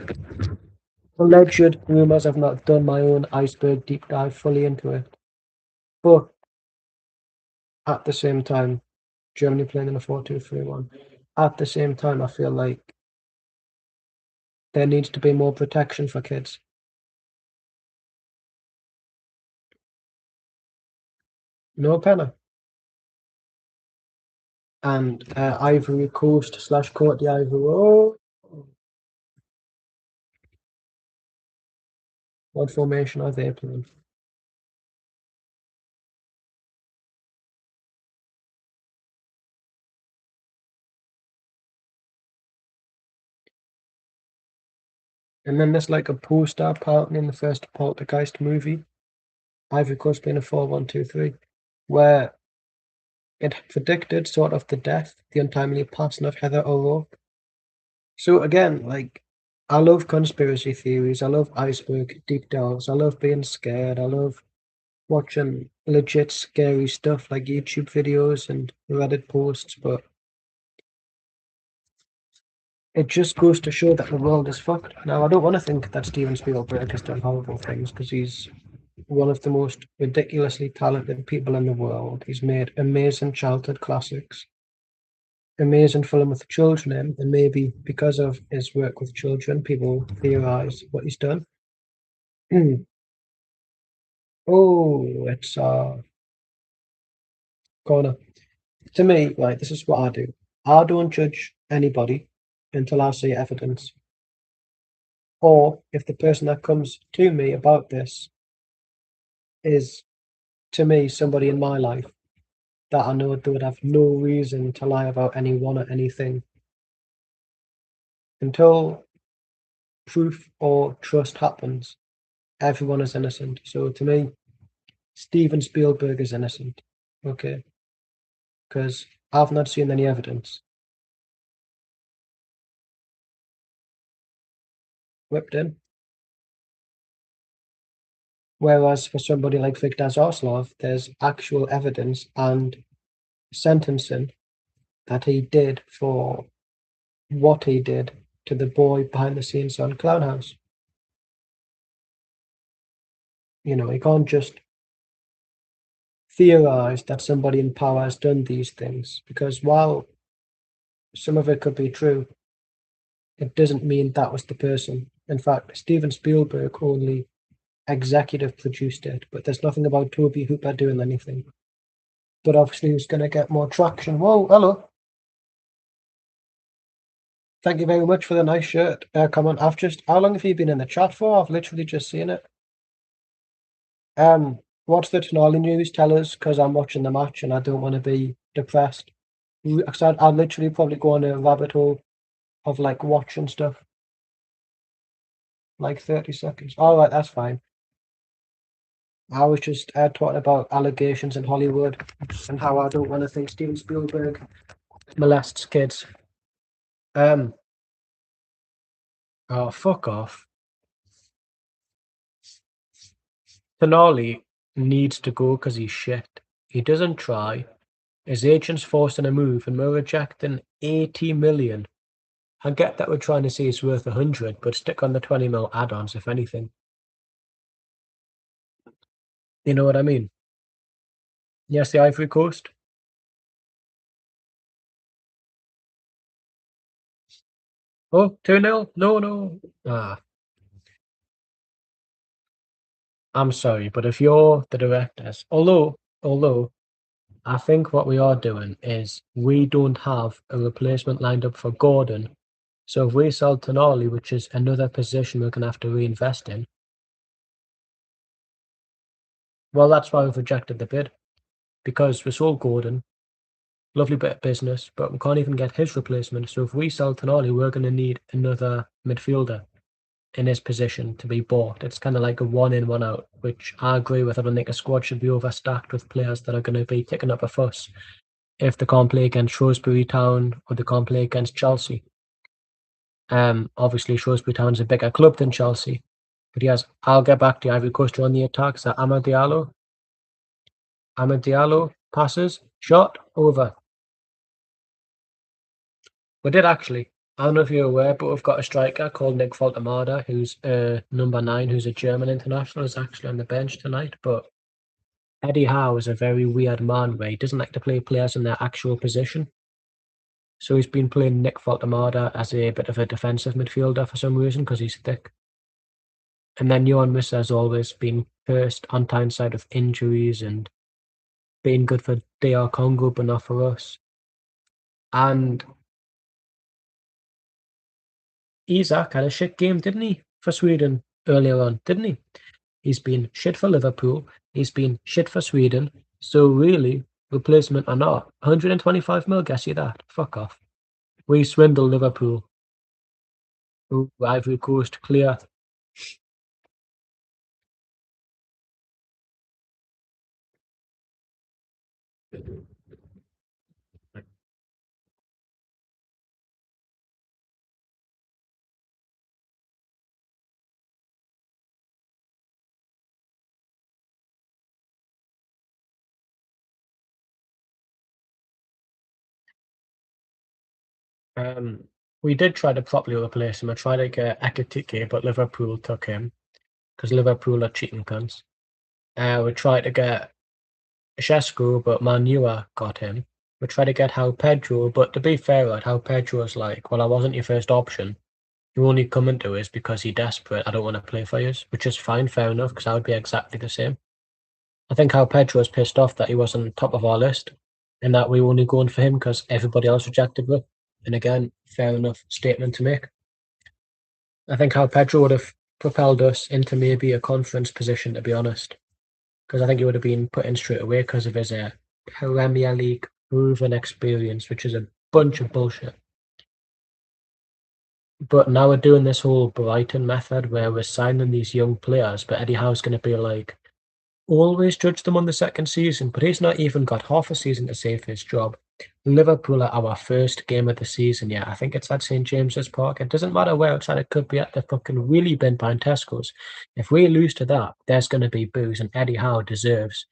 alleged rumors. I've not done my own iceberg deep dive fully into it. But at the same time, Germany playing in a 4-2-3-1. At the same time, I feel like there needs to be more protection for kids. No Penna. And Ivory Coast slash Cote d'Ivoire. Oh, what formation are they playing? And then there's like a poster apparently in the first Poltergeist movie. Ivory Coast playing a 4-1-2-3. where it predicted sort of the untimely passing of Heather O'Rourke. So again, like, I love conspiracy theories. I love iceberg deep dives. I love being scared. I love watching legit scary stuff like YouTube videos and Reddit posts. But it just goes to show that the world is fucked. Now, I don't want to think that Steven Spielberg has done horrible things because he's one of the most ridiculously talented people in the world. He's made amazing childhood classics, amazing film with children in, and maybe because of his work with children, people theorize what he's done. Oh, it's corner. To me, right, this is what I do. I don't judge anybody until I see evidence. Or if the person that comes to me about this is, to me, somebody in my life that I know they would have no reason to lie about anyone or anything. Until proof or trust happens, everyone is innocent. So to me, Steven Spielberg is innocent. Okay. Because I've not seen any evidence. Whipped in. Whereas for somebody like Viktor Zaslav, there's actual evidence and sentencing that he did for what he did to the boy behind the scenes on Clown House. You know, he can't just theorize that somebody in power has done these things because while some of it could be true, it doesn't mean that was the person. In fact, Steven Spielberg only executive produced it, but there's nothing about Toby Hooper doing anything. But obviously, who's going to get more traction? Whoa, hello. Thank you very much for the nice shirt. Come on, how long have you been in the chat for? I've literally just seen it. What's the Tonali news? Tell us, because I'm watching the match and I don't want to be depressed. Because I'd literally probably go on a rabbit hole of like watching stuff. Like 30 seconds. All right, that's fine. I was just talking about allegations in Hollywood and how I don't want to think Steven Spielberg molests kids. Oh, fuck off. Tonali needs to go because he's shit. He doesn't try. His agent's forcing a move and we're rejecting 80 million. I get that we're trying to say it's worth 100, but stick on the 20 mil add-ons if anything. You know what I mean? Yes, the Ivory Coast. Oh, 2-0? No. Ah, I'm sorry, but if you're the directors, although I think what we are doing is we don't have a replacement lined up for Gordon. So if we sell Tonali, which is another position we're gonna have to reinvest in, well, that's why we've rejected the bid. Because we sold Gordon, lovely bit of business, but we can't even get his replacement. So if we sell Tonali, we're gonna need another midfielder in his position to be bought. It's kind of like a one in, one out, which I agree with. I don't think a squad should be overstacked with players that are going to be kicking up a fuss if they can't play against Shrewsbury Town or they can't play against Chelsea. Obviously, Shrewsbury Town is a bigger club than Chelsea. But yes, I'll get back to Ivory Coast on the attack. So Amad Diallo passes, shot, over. We did actually. I don't know if you're aware, but we've got a striker called Nick Faltamada, who's number 9, who's a German international, is actually on the bench tonight. But Eddie Howe is a very weird man where he doesn't like to play players in their actual position. So he's been playing Nick Faltamada as a bit of a defensive midfielder for some reason because he's thick. And then Johan Musa has always been cursed on Tyneside with injuries and being good for DR Congo, but not for us. And Isak had a shit game, didn't he, for Sweden earlier on, didn't he? He's been shit for Liverpool. He's been shit for Sweden. So really, replacement or not, 125 mil, guess you that. Fuck off. We swindle Liverpool. Ooh, Ivory Coast clear. Um, we did try to properly replace him. I tried to get Ekitike, but Liverpool took him because Liverpool are cheating cunts. We tried to get Sheshko, but Manua got him. We tried to get How Pedro, but to be fair, right, How Pedro's like, well, I wasn't your first option. You only come into us because you're desperate. I don't want to play for you, which is fine, fair enough, because I would be exactly the same. I think How Pedro's pissed off that he wasn't top of our list and that we were only going for him because everybody else rejected him. And again, fair enough statement to make. I think How Pedro would have propelled us into maybe a conference position, to be honest, because I think he would have been put in straight away because of his Premier League proven experience, which is a bunch of bullshit. But now we're doing this whole Brighton method where we're signing these young players, but Eddie Howe's going to be like, always judge them on the second season, but he's not even got half a season to save his job. Liverpool are our first game of the season, yeah. I think it's at St James's Park. It doesn't matter where outside, it could be at the fucking wheelie bin behind Tesco's. If we lose to that, there's going to be boos, and Eddie Howe deserves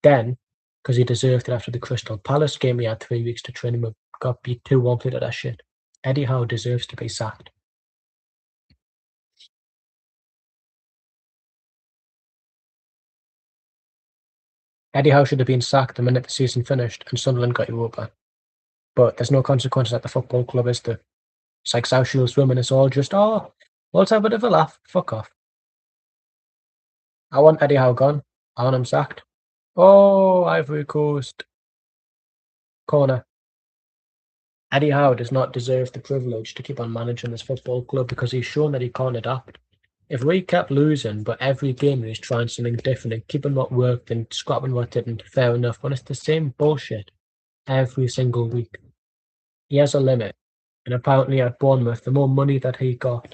then, because he deserved it after the Crystal Palace game. He had 3 weeks to train him, got beat 2-1, played at that shit. Eddie Howe deserves to be sacked. Eddie Howe should have been sacked the minute the season finished and Sunderland got Europa. But there's no consequences at the football club, is there? It's like South Shields women, it's all just, oh, let's have a bit of a laugh. Fuck off. I want Eddie Howe gone. I want him sacked. Oh, Ivory Coast. Corner. Eddie Howe does not deserve the privilege to keep on managing this football club because he's shown that he can't adapt. If we kept losing, but every game he was trying something different and keeping what worked and scrapping what didn't, fair enough. When it's the same bullshit every single week, he has a limit. And apparently at Bournemouth, the more money that he got,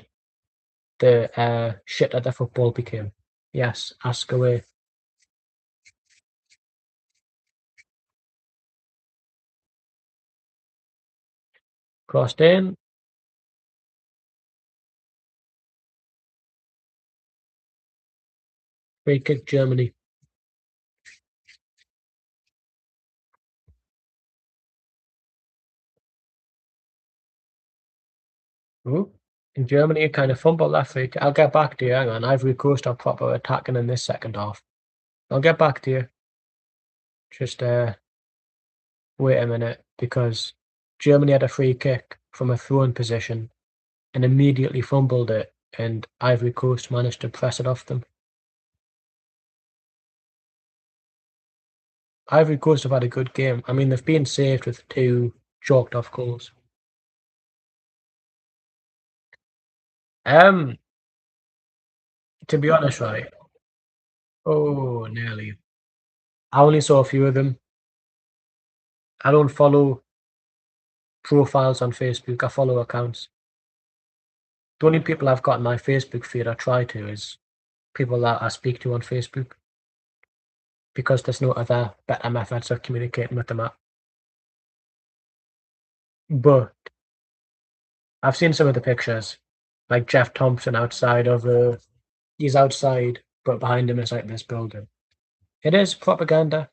the shit that the football became. Yes, ask away. Crossed in, free kick Germany. Ooh. In Germany, it kind of fumbled that free kick. I'll get back to you. Hang on. Ivory Coast are proper attacking in this second half. I'll get back to you. Just wait a minute because Germany had a free kick from a throwing position and immediately fumbled it, and Ivory Coast managed to press it off them. Ivory Coast have had a good game. I mean, they've been saved with two chalked off goals. Um, to be honest, right? Oh, nearly. I only saw a few of them. I don't follow profiles on Facebook. I follow accounts. The only people I've got in my Facebook feed I try to is people that I speak to on Facebook because there's no other better methods of communicating with them at. But I've seen some of the pictures, like Jeff Thompson outside of he's outside, but behind him is like this building. It is propaganda,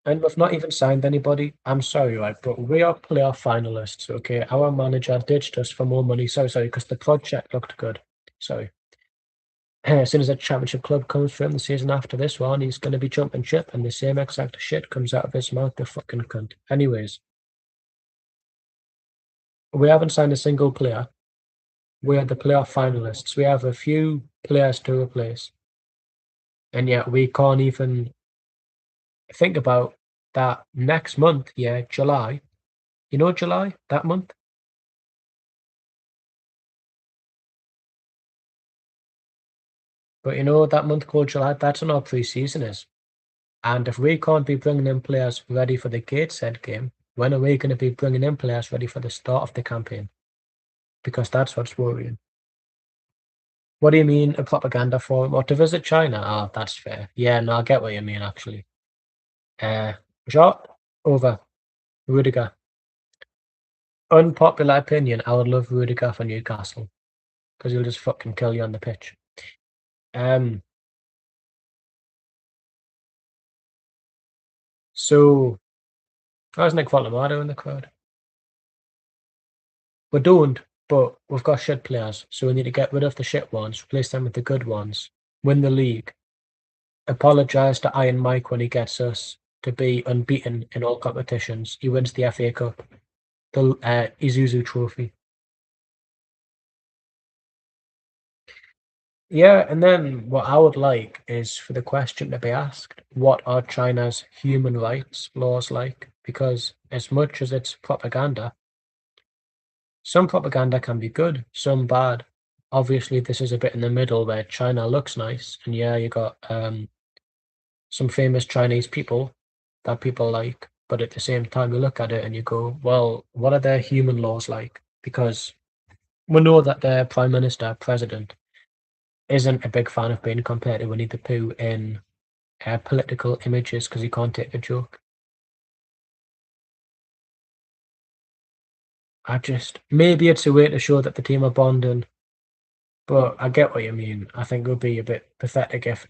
and we've not even signed anybody. I'm sorry, right, but we are playoff finalists, okay? Our manager ditched us for more money. Sorry, because the project looked good. Sorry. As soon as a championship club comes for him the season after this one, he's going to be jumping ship, and the same exact shit comes out of his mouth, the fucking cunt. Anyways, we haven't signed a single player. We are the playoff finalists. We have a few players to replace, and yet we can't even think about that next month. Yeah, July. You know July, that month? But you know that month called July, that's when our pre-season is. And if we can't be bringing in players ready for the Gateshead game, when are we going to be bringing in players ready for the start of the campaign? Because that's what's worrying. What do you mean a propaganda forum or to visit China? Ah, that's fair. Yeah, no, I get what you mean actually. Uh, shot over Rudiger. Unpopular opinion. I would love Rudiger for Newcastle because he'll just fucking kill you on the pitch. Um, so how's Nick Voltamato in the crowd? We don't, but we've got shit players, so we need to get rid of the shit ones, replace them with the good ones, win the league, apologise to Iron Mike when he gets us to be unbeaten in all competitions. He wins the FA Cup, the Isuzu Trophy. Yeah, and then what I would like is for the question to be asked, what are China's human rights laws like? Because as much as it's propaganda, some propaganda can be good, some bad. Obviously, this is a bit in the middle where China looks nice, and yeah, you got some famous Chinese people that people like, but at the same time, you look at it and you go, well, what are their human laws like? Because we know that their prime minister, president, isn't a big fan of being compared to Winnie the Pooh in political images because he can't take a joke. Maybe it's a way to show that the team are bonding, but I get what you mean. I think it would be a bit pathetic if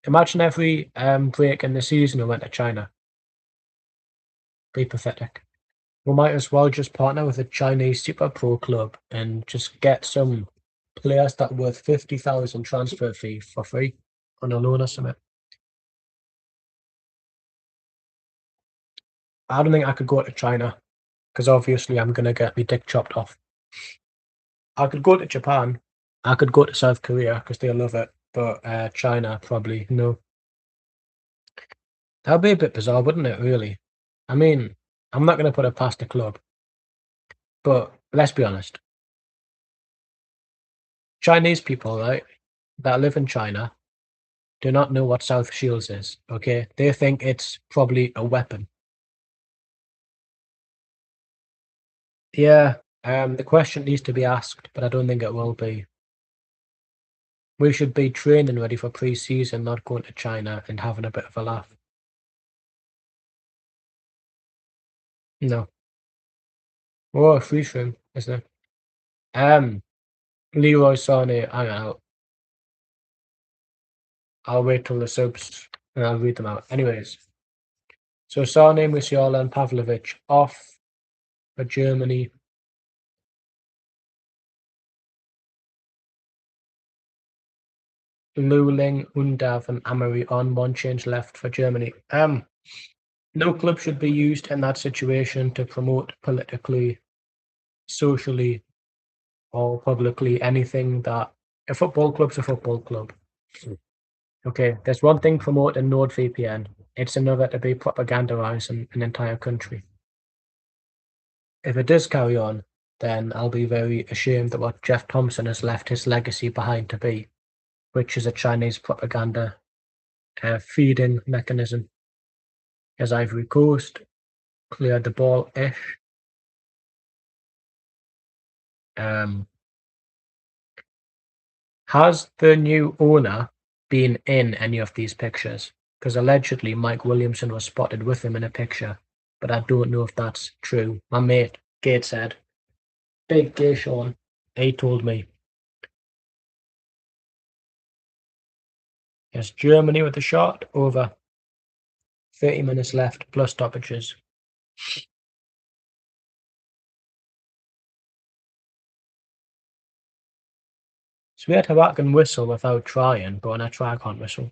imagine every break in the season we went to China. Be pathetic. We might as well just partner with a Chinese super pro club and just get some players that are worth 50,000 transfer fee for free on a loan or something. I don't think I could go to China because obviously I'm gonna get my dick chopped off. I could go to Japan. I could go to South Korea because they love it, but China probably no. That'd be a bit bizarre, wouldn't it? Really. I mean, I'm not gonna put it past the club, but let's be honest. Chinese people, right, that live in China, do not know what South Shields is. Okay, they think it's probably a weapon. Yeah. The question needs to be asked, but I don't think it will be. We should be training ready for pre-season, not going to China and having a bit of a laugh. No. Oh, a free room, is there? Um, Leroy Sané, hang on, I'll wait till the subs and I'll read them out. Anyways, so Sané, Musiala, and Pavlovic off for Germany. Luling, Undav, and Amory on. One change left for Germany. No club should be used in that situation to promote politically, socially, or publicly anything that a football club's a football club. Okay, there's one thing promoting NordVPN. It's another to be propagandizing an entire country. If it does carry on, then I'll be very ashamed that what Jeff Thompson has left his legacy behind to be, which is a Chinese propaganda feeding mechanism. As Ivory Coast cleared the ball ish. Has the new owner been in any of these pictures? Because allegedly Mike Williamson was spotted with him in a picture, but I don't know if that's true. My mate, Gate said, Big Gay Sean, he told me. Yes, Germany with the shot, over 30 minutes left, plus stoppages. It's weird how I can whistle without trying, but when I try, I can't whistle.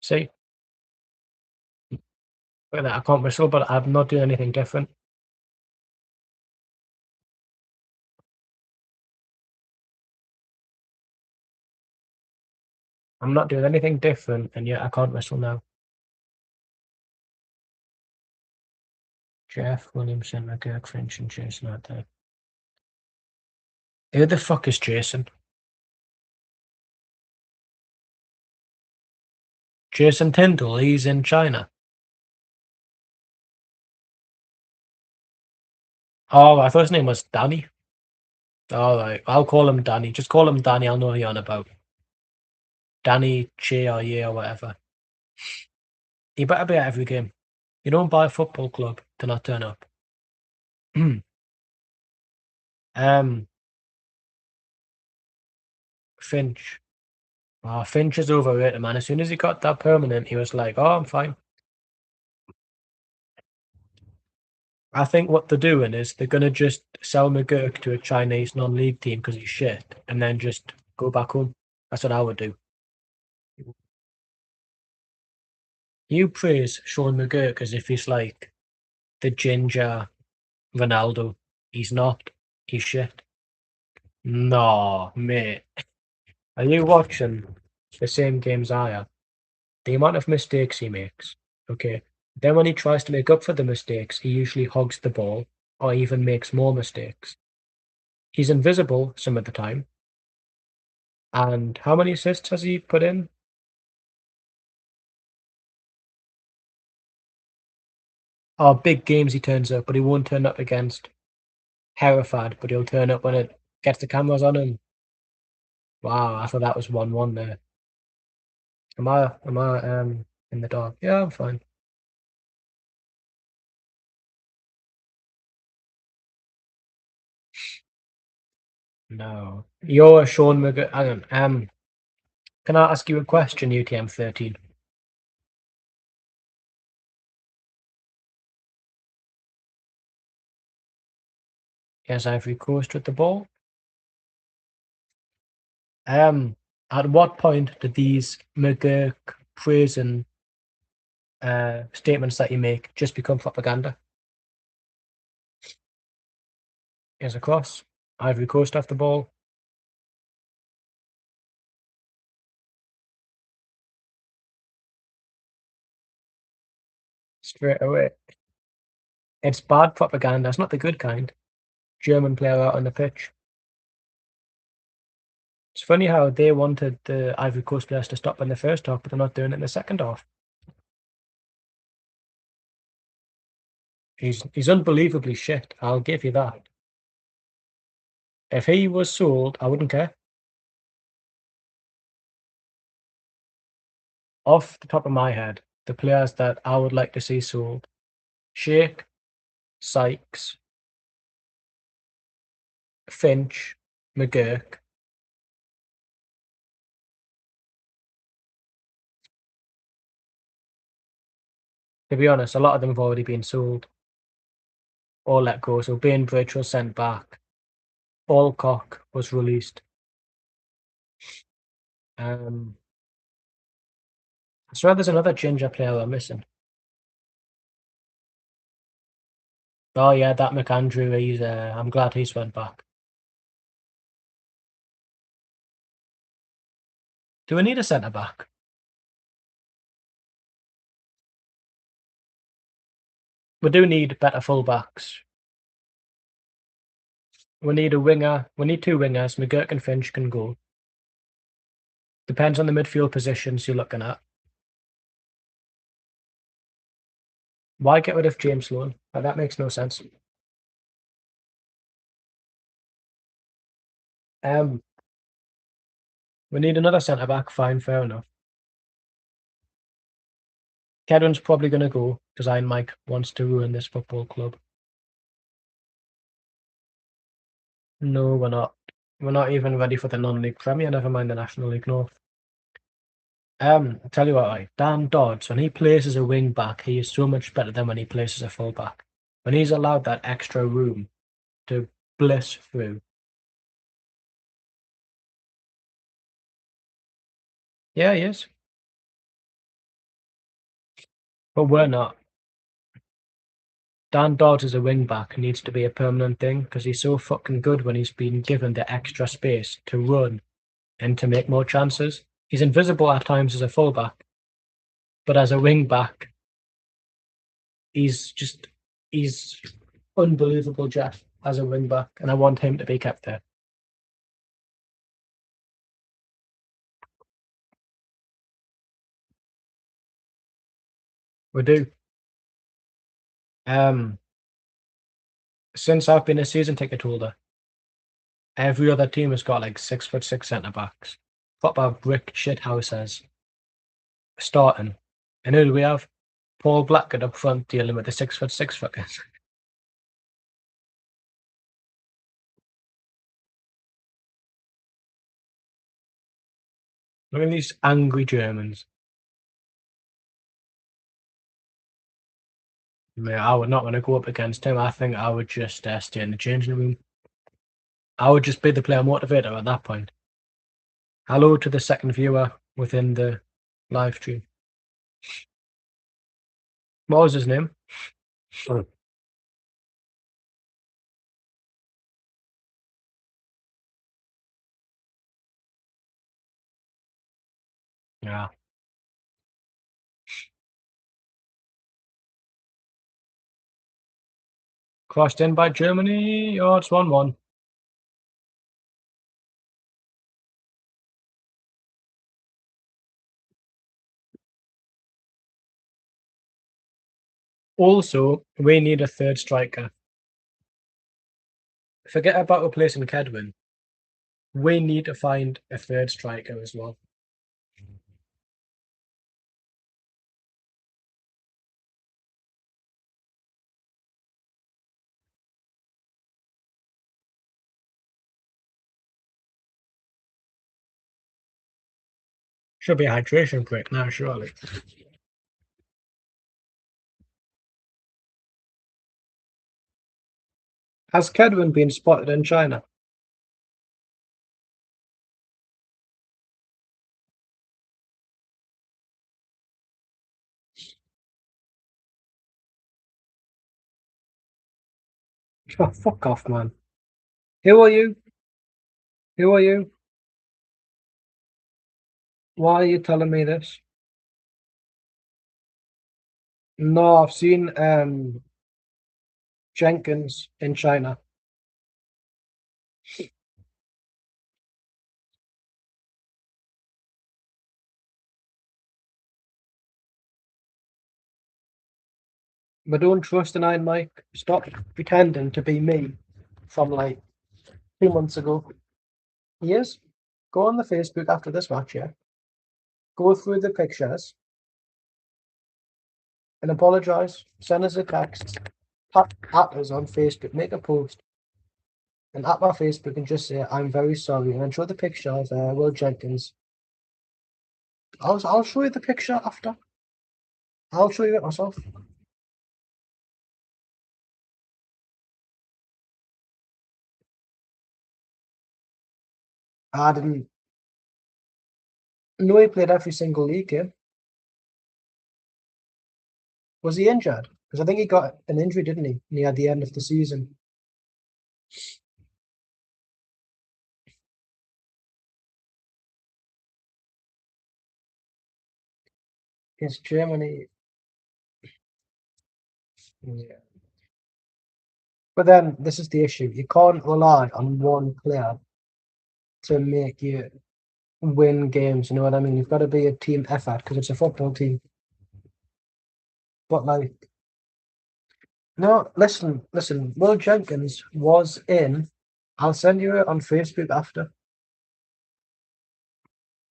See? Look at that, I can't whistle, but I'm not doing anything different. I'm not doing anything different, and yet I can't whistle now. Jeff Williamson, McGurk, Finch, and Jason out there. Who the fuck is Jason? Jason Tyndall, he's in China. Oh, I thought his name was Danny. Alright, I'll call him Danny. Just call him Danny, I'll know who you're on about. Danny, Che, or Ye, or whatever. He better be at every game. You don't buy a football club to not turn up. um, Finch. Oh, Finch is overrated, man. As soon as he got that permanent, he was like, oh, I'm fine. I think what they're doing is they're gonna just sell McGurk to a Chinese non-league team because he's shit, and then just go back home. That's what I would do. You praise Sean McGurk as if he's like the ginger Ronaldo. He's not. He's shit. No, mate. Are you watching the same games I am? The amount of mistakes he makes. Okay. Then when he tries to make up for the mistakes, he usually hogs the ball or even makes more mistakes. He's invisible some of the time. And how many assists has he put in? Oh, big games he turns up, but he won't turn up against Hereford, but he'll turn up when it gets the cameras on him. Wow, I thought that was 1-1 there. Am I in the dark? Yeah, I'm fine. No. You're Sean McGurk. Hang on. Can I ask you a question, UTM 13? Yes, Ivory Coast with the ball. Um, at what point did these McGurk praise and statements that you make just become propaganda? Here's a cross. Ivory Coast off the ball. Straight away. It's bad propaganda. It's not the good kind. German player out on the pitch. It's funny how they wanted the Ivory Coast players to stop in the first half, but they're not doing it in the second half. He's unbelievably shit. I'll give you that. If he was sold, I wouldn't care. Off the top of my head, the players that I would like to see sold: Shake, Sykes, Finch, McGurk. To be honest, a lot of them have already been sold or let go. So Bainbridge was sent back. Alcock was released. Um, I swear there's another ginger player I'm missing. Oh yeah, that McAndrew. He's. I'm glad he's went back. Do we need a centre back? We do need better fullbacks. We need a winger. We need two wingers. McGurk and Finch can go. Depends on the midfield positions you're looking at. Why get rid of James Lowe? That makes no sense. Um, we need another centre back. Fine, fair enough. Kedwin's probably going to go because Iron Mike wants to ruin this football club. No, we're not. We're not even ready for the non-league Premier. Never mind the National League North. I'll tell you what, right? Dan Dodds, when he plays as a wing back, he is so much better than when he plays as a full back. When he's allowed that extra room to bliss through. Yeah, he is. But we're not. Dan Dodds as a wing back needs to be a permanent thing because he's so fucking good when he's been given the extra space to run and to make more chances. He's invisible at times as a fullback, but as a wing back, he's he's unbelievable, Jeff, as a wing back, and I want him to be kept there. We do. Um, since I've been a season ticket holder, every other team has got like 6'6" centre backs. Proper brick shit houses starting. And who do we have? Paul Blackett up front dealing with the 6'6" fuckers. Look at these angry Germans. Mate, I would not want to go up against him. I think I would just stay in the changing room. I would just be the player motivator at that point. Hello to the second viewer within the live stream. What was his name? Yeah. Crossed in by Germany. Oh, it's 1-1. Also, we need a third striker. Forget about replacing Kedwin. We need to find a third striker as well. Should be a hydration break now, surely. Has Kedwin been spotted in China? Oh, fuck off, man. Who are you? Who are you? Why are you telling me this? No, I've seen Jenkins in China. But don't trust an Iron Mike. Stop pretending to be me from like 2 months ago. Yes. Go on the Facebook after this match, yeah. Go through the pictures and apologise. Send us a text. At us on Facebook. Make a post and at my Facebook and just say I'm very sorry and then show the picture of Will Jenkins. I'll show you the picture after. I'll show you it myself. I didn't know he played every single league game. Was he injured? Because I think he got an injury, didn't he? Near the end of the season. Against Germany. Yeah. But then this is the issue. You can't rely on one player to make you win games. You know what I mean? You've got to be a team effort because it's a football team. But like, no, listen. Will Jenkins was in. I'll send you it on Facebook after,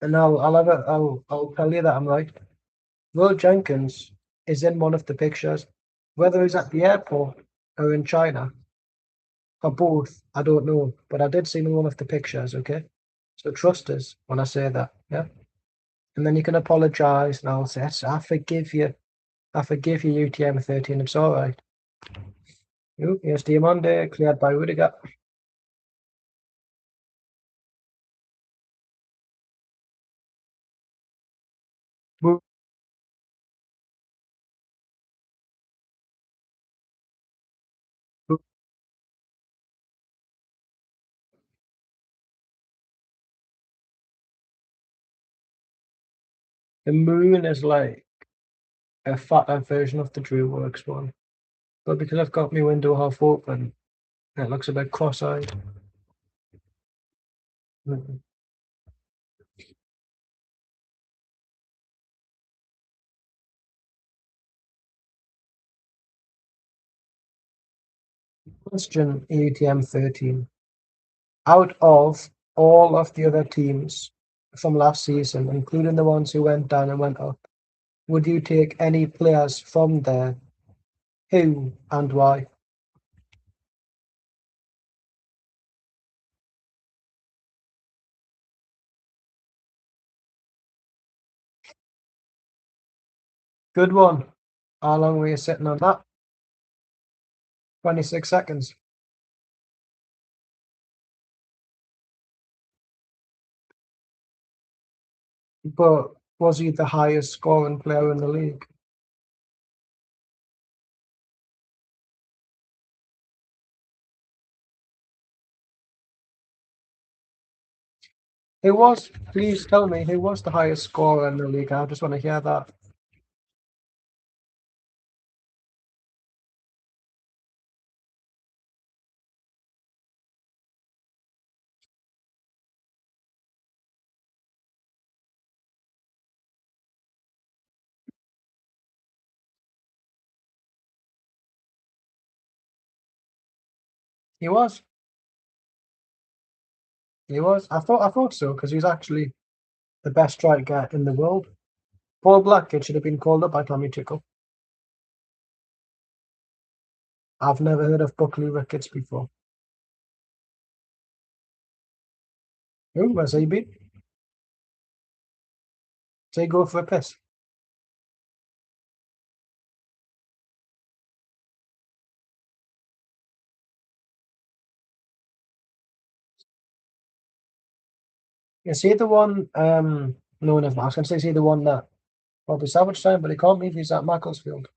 and I'll tell you that I'm right. Will Jenkins is in one of the pictures, whether he's at the airport or in China or both. I don't know, but I did see him in one of the pictures. Okay, so trust us when I say that. Yeah, and then you can apologise, and I'll say I forgive you. I forgive you, UTM 13. It's all right. Here's Diamande, cleared by Rudiger. The moon is like a fatter version of the DrewWorks one, but because I've got my window half open, it looks a bit cross-eyed. Question UTM 13. Out of all of the other teams from last season, including the ones who went down and went up, would you take any players from there? Who and why? Good one. How long were you sitting on that? 26 seconds. But was he the highest scoring player in the league? Who was? Please tell me who was the highest scorer in the league. I just want to hear that. He was. He was. I thought so because he's actually the best striker in the world. Paul Blackett should have been called up by Tommy Tickle. I've never heard of Buckley Ricketts before. Who? Where's he been? Does he go for a piss? Is he the one? No, never mind. I was going to say, is he the one that Bobby Savage signed, but he can't believe he's at Macclesfield.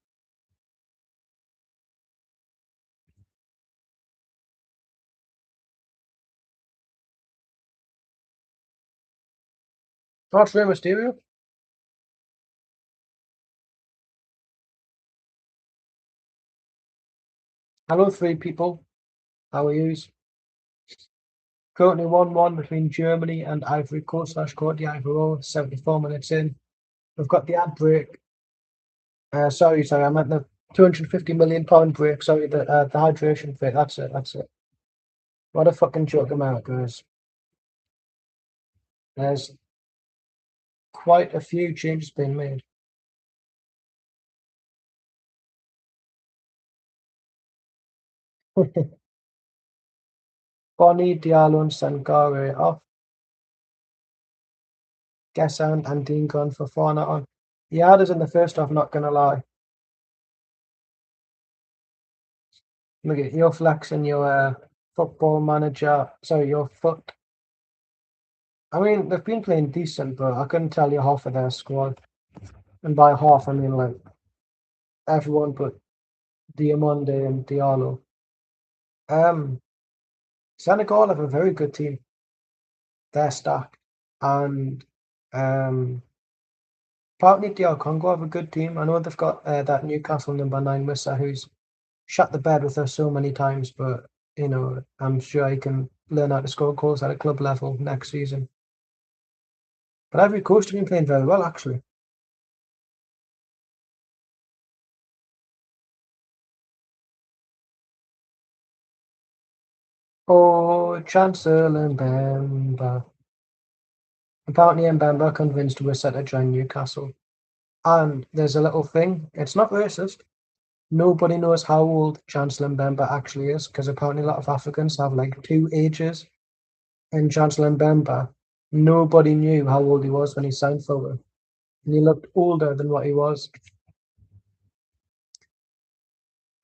That's Rey Mysterio. Hello, three people. How are yous? Currently 1-1 between Germany and Ivory Coast / Cote d'Ivoire, 74 minutes in. We've got the ad break. Sorry, I meant the £250 million break. Sorry, the hydration fit. That's it. That's it. What a fucking joke America is. There's quite a few changes being made. Bonnie, Diallo, and Sangare off. Gessan and Dean gone for Fana on. He had us in the first half, not gonna lie. Look at your flexing your football manager. Sorry, your foot. I mean, they've been playing decent, but I couldn't tell you half of their squad. And by half, I mean like everyone but Diamande and Diallo. Um, Senegal have a very good team. They're stacked, and um, apparently DR Congo have a good team. I know they've got that Newcastle number 9 Wissa who's shut the bed with us so many times, but I'm sure he can learn how to score goals at a club level next season. But Ivory Coast have been playing very well, actually. Oh, Chancellor Mbemba. Apparently, Mbemba convinced Wissa to join Newcastle. And there's a little thing. It's not racist. Nobody knows how old Chancellor Mbemba actually is, because apparently a lot of Africans have like 2 ages. And Chancellor Mbemba, nobody knew how old he was when he signed for them. And he looked older than what he was.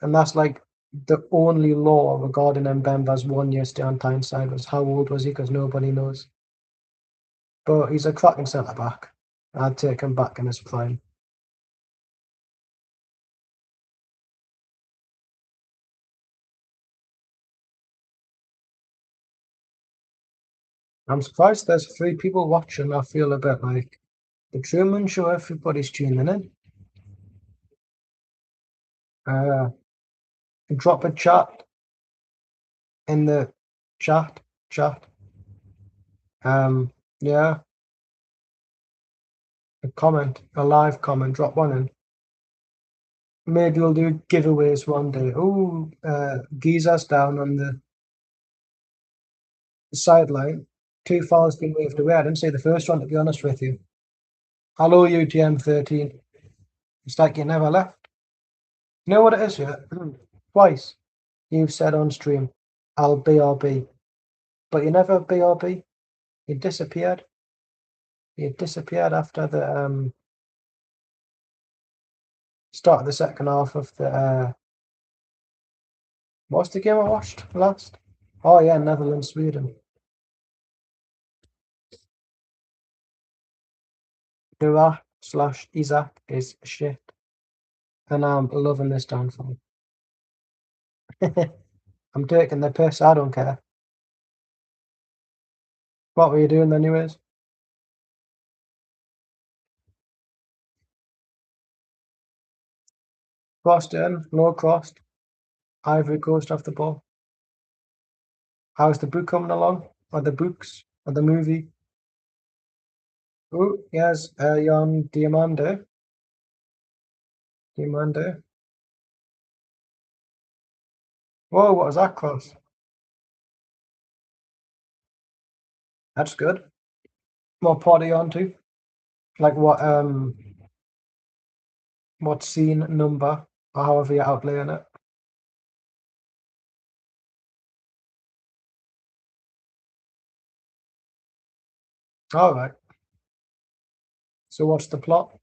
And that's like the only law regarding Mbemba's 1 year stay on Tyneside was how old was he, because nobody knows. But he's a cracking centre back. I'd take him back in his prime. I'm surprised there's 3 people watching. I feel a bit like the Truman Show. Everybody's tuning in. Uh, Drop a chat in the chat. Yeah, a live comment. Drop one in. Maybe we'll do giveaways one day. Oh, Giza's down on the sideline. 2 fouls been waved away. I didn't say the first one, to be honest with you. Hello, UTM 13. It's like you never left. You know what it is, yeah? Twice you've said on stream, I'll BRB. But you never BRB. You disappeared. You disappeared after the start of the second half of the What's the game I watched last? Oh yeah, Netherlands, Sweden. Dura/Isaac is shit, and I'm loving this downfall. I'm taking the piss. I don't care. What were you doing anyways? Crossed in, low crossed. Ivory Coast off the ball. How's the book coming along? Or the books? Or the movie? Oh, yes, Jan Diamande. Diamande. Whoa, what was that cross? That's good. What part are you on to? Like what scene number or however you're outlaying it? All right. So what's the plot?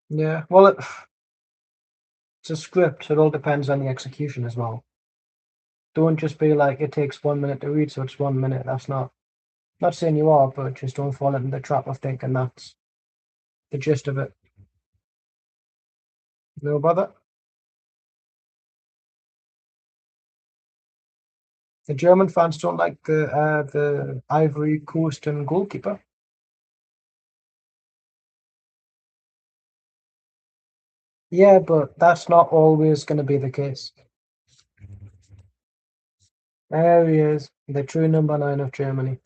Yeah. Well, it's a script, so it all depends on the execution as well. Don't just be like it takes 1 minute to read, so it's 1 minute. That's not saying you are, but just don't fall into the trap of thinking that's the gist of it. Know about that? The German fans don't like the Ivory Coast and goalkeeper. Yeah, but that's not always going to be the case. There he is, the true number 9 of Germany.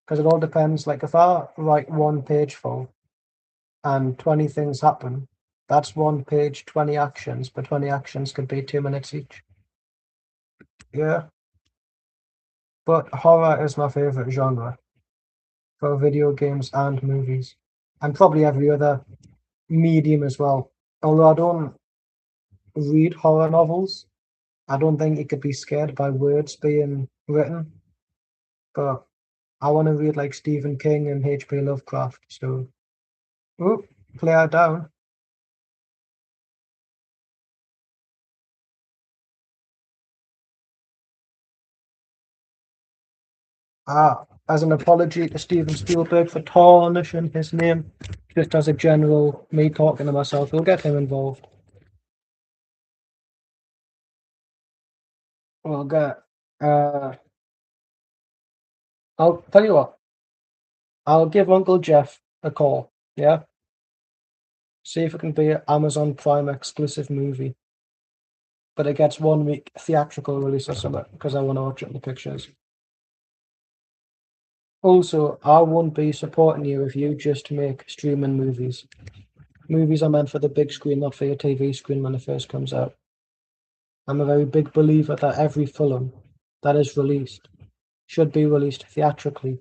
Because it all depends. Like if I write one page full and 20 things happen, that's one page, 20 actions, but 20 actions could be 2 minutes each. Yeah, but horror is my favorite genre for video games and movies, and probably every other medium as well. Although I don't read horror novels, I don't think you could be scared by words being written. But I want to read like Stephen King and H.P. Lovecraft. So, oh, player down. As an apology to Steven Spielberg for tarnishing his name, just as a general, me talking to myself, we'll get him involved. We'll get. Uh, I'll tell you what. I'll give Uncle Jeff a call. Yeah, see if it can be an Amazon Prime exclusive movie, but it gets 1 week theatrical release or something because I want to watch it in the pictures. Also, I won't be supporting you if you just make streaming movies. Movies are meant for the big screen, not for your TV screen when it first comes out. I'm a very big believer that every film that is released should be released theatrically,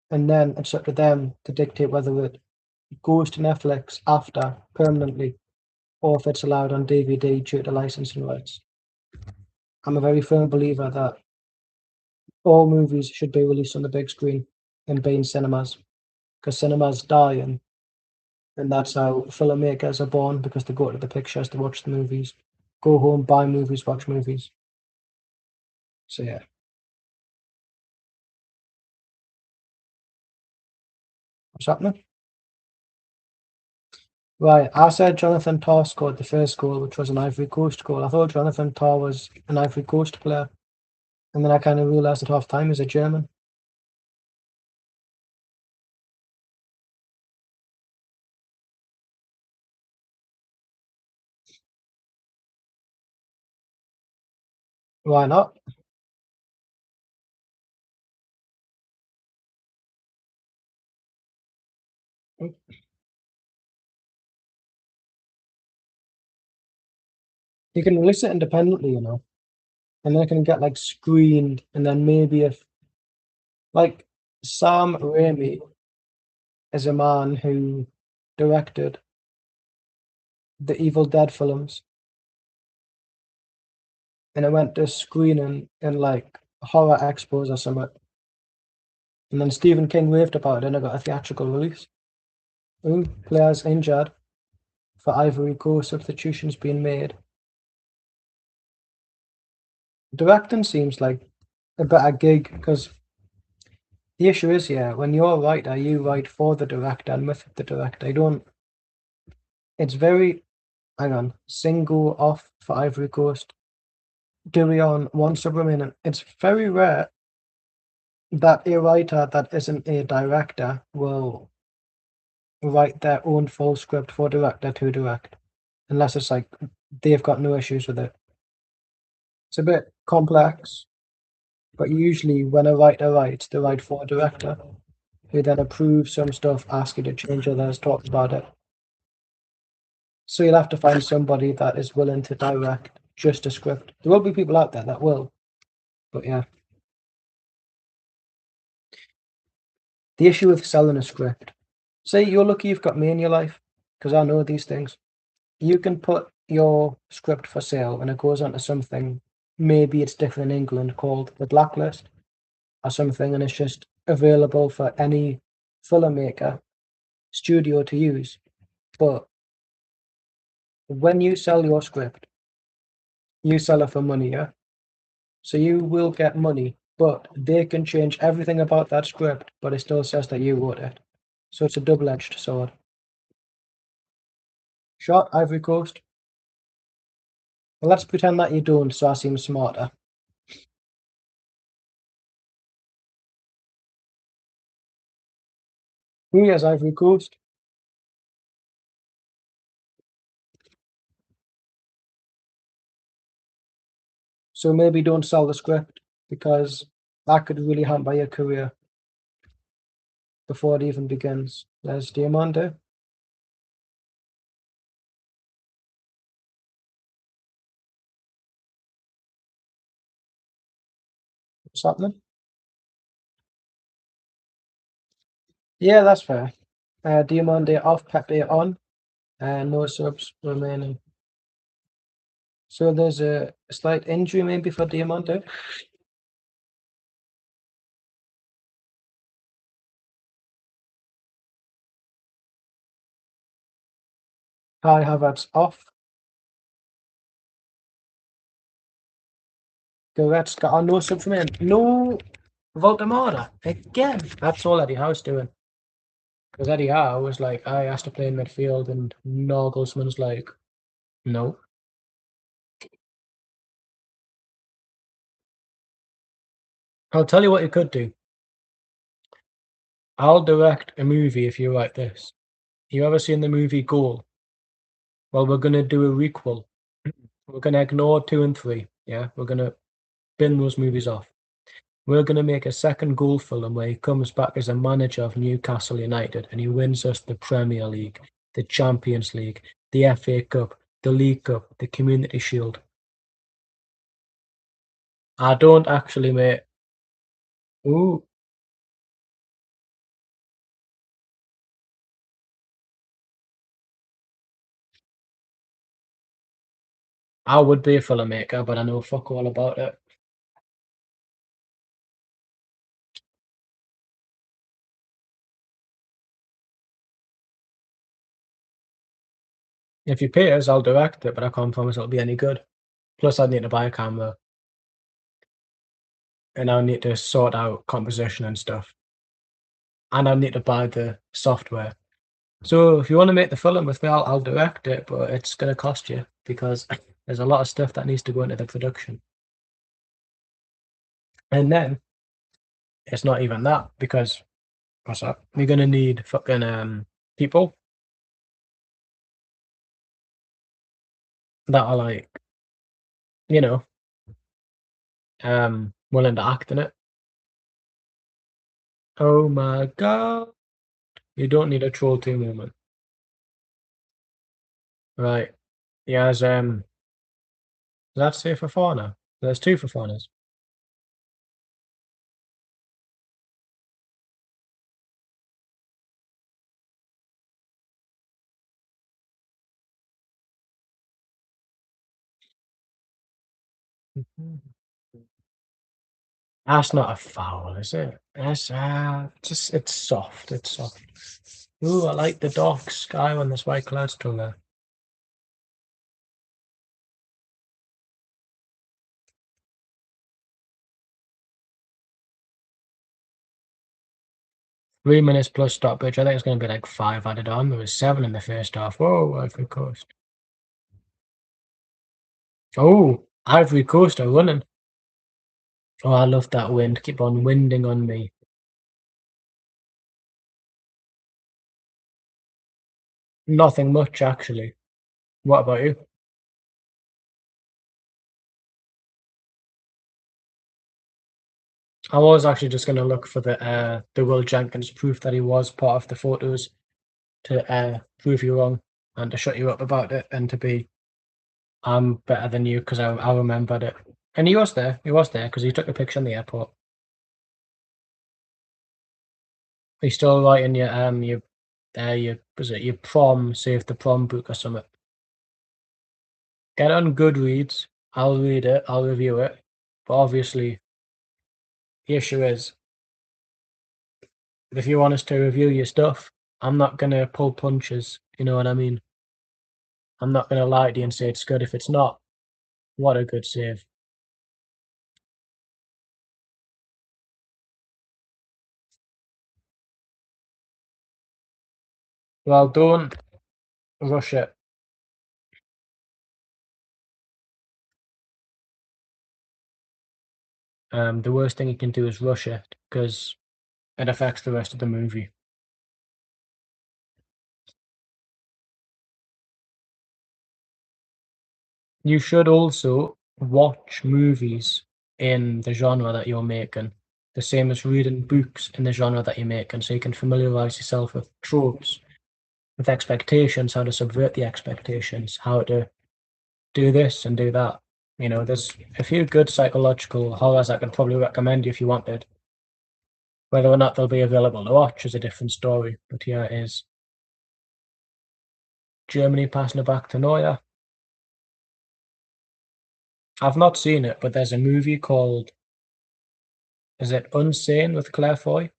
and then it's up to them to dictate whether it goes to Netflix after permanently or if it's allowed on DVD due to licensing rights. I'm a very firm believer that all movies should be released on the big screen and be in cinemas because cinemas dying, and that's how filmmakers are born because they go to the pictures to watch the movies, go home, buy movies, watch movies. So yeah, what's happening? Right, I said Jonathan Tah scored the first goal, which was an Ivory Coast goal. I thought Jonathan Tah was an Ivory Coast player, and then I kind of realised at half time he's a German. Why not? You can release it independently, and then it can get like screened, and then maybe if like Sam Raimi is a man who directed the Evil Dead films, and it went to screening in like horror expos or something, and then Stephen King raved about it, and it got a theatrical release. Ooh, players injured. for Ivory Coast substitutions being made. Directing seems like a better gig because the issue is, yeah, when you're a writer, you write for the director and with the director. You don't. It's very, hang on, single off for Ivory Coast. Dewey on one submarine. It's very rare that a writer that isn't a director will write their own full script for director to direct, unless it's like they've got no issues with it. It's a bit complex, but usually when a writer writes, they write for a director, who then approves some stuff, asks you to change others, talks about it. So you'll have to find somebody that is willing to direct just a script. There will be people out there that will, but yeah. The issue with selling a script, say you're lucky you've got me in your life, because I know these things. You can put your script for sale and it goes onto something, maybe it's different in England, called the Blacklist or something, and it's just available for any filmmaker, studio to use. But when you sell your script, you sell it for money, yeah? So you will get money, but they can change everything about that script, but it still says that you wrote it. So it's a double-edged sword. Shot Ivory Coast. Well, let's pretend that you don't, so I seem smarter. Who has Ivory Coast? So maybe don't sell the script because that could really hamper your career before it even begins. There's Diamante. What's happening? Yeah, that's fair. Diamante off, Pepe on, and no subs remaining. So there's a slight injury maybe for Diamante. Kai Havertz off. Goretzka on, no sub from him. No Voldemort again. That's all Eddie Howe's doing. Because Eddie Howe was like, I asked to play in midfield, and Nagelsmann's like, no. I'll tell you what you could do. I'll direct a movie if you write this. You ever seen the movie Goal? Well, we're gonna do a requel. We're gonna ignore 2 and 3. Yeah, we're gonna bin those movies off. We're gonna make a second Goal film where he comes back as a manager of Newcastle United and he wins us the Premier League, the Champions League, the FA Cup, the League Cup, the Community Shield. I don't actually, mate. Ooh, I would be a filmmaker, but I know fuck all about it. If you pay us, I'll direct it, but I can't promise it'll be any good. Plus, I'd need to buy a camera and I'll need to sort out composition and stuff. And I'll need to buy the software. So if you want to make the film with me, I'll direct it, but it's going to cost you because there's a lot of stuff that needs to go into the production. And then it's not even that because what's up? You're going to need fucking people that are like, you know, willing to act in it. Oh my god. You don't need a troll team moment. Right. Yeah, that's it for fauna. There's 2 for faunas. That's not a foul, is it? That's just it's soft. It's soft. Ooh, I like the dark sky when there's white clouds still there. 3 minutes plus stoppage. I think it's going to be like 5 added on. There was 7 in the first half. Whoa, Ivory Coast. Oh, Ivory Coast are running. Oh, I love that wind. Keep on winding on me. Nothing much, actually. What about you? I was actually just going to look for the Will Jenkins proof that he was part of the photos to prove you wrong and to shut you up about it and to be I'm better than you because I remembered it. And he was there. He was there because he took a picture in the airport. He's still writing your was it your prom save the prom book or something. Get it on Goodreads. I'll read it. I'll review it. But obviously, the issue is if you want us to review your stuff, I'm not gonna pull punches. You know what I mean? I'm not gonna lie to you and say it's good if it's not. What a good save. Well, don't rush it. The worst thing you can do is rush it because it affects the rest of the movie. You should also watch movies in the genre that you're making, the same as reading books in the genre that you're making, so you can familiarize yourself with tropes, with expectations, how to subvert the expectations, how to do this and do that. You know, there's a few good psychological horrors I could probably recommend you if you wanted. Whether or not they'll be available to watch is a different story, but here it is. Germany passing it back to Neuer. I've not seen it, but there's a movie called, is it Unsane with Claire Foy?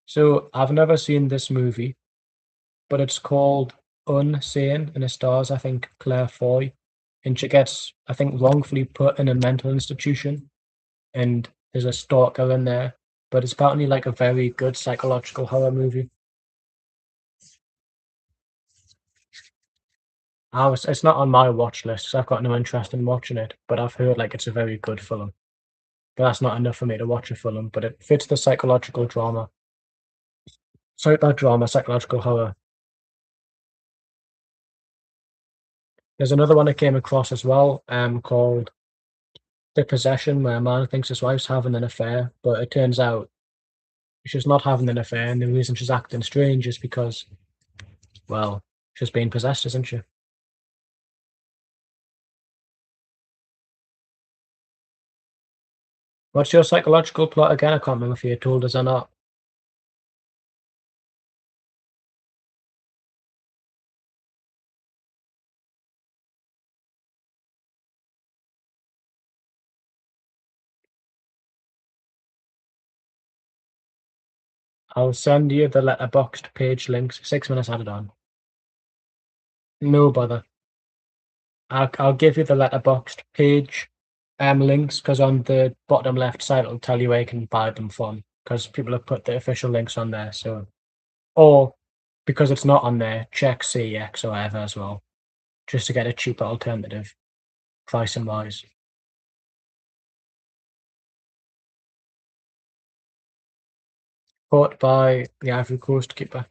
So I've never seen this movie, but it's called Unsane, and it stars, I think, Claire Foy, and she gets, I think, wrongfully put in a mental institution, and there's a stalker in there, but it's apparently like a very good psychological horror movie. It's not on my watch list, so I've got no interest in watching it, but I've heard like it's a very good film. But that's not enough for me to watch a film, but it fits the psychological drama. So that drama, psychological horror. There's another one I came across as well, called The Possession, where a man thinks his wife's having an affair, but it turns out she's not having an affair, and the reason she's acting strange is because, well, she's being possessed, isn't she? What's your psychological plot again? I can't remember if you told us or not. I'll send you the letterboxed page links. 6 minutes added on. No bother. I'll give you the letterboxed page links because on the bottom left side it'll tell you where you can buy them from because people have put the official links on there. So, or because it's not on there, check CX or whatever as well, just to get a cheaper alternative, pricing wise. Bought by the Ivory Coast keeper,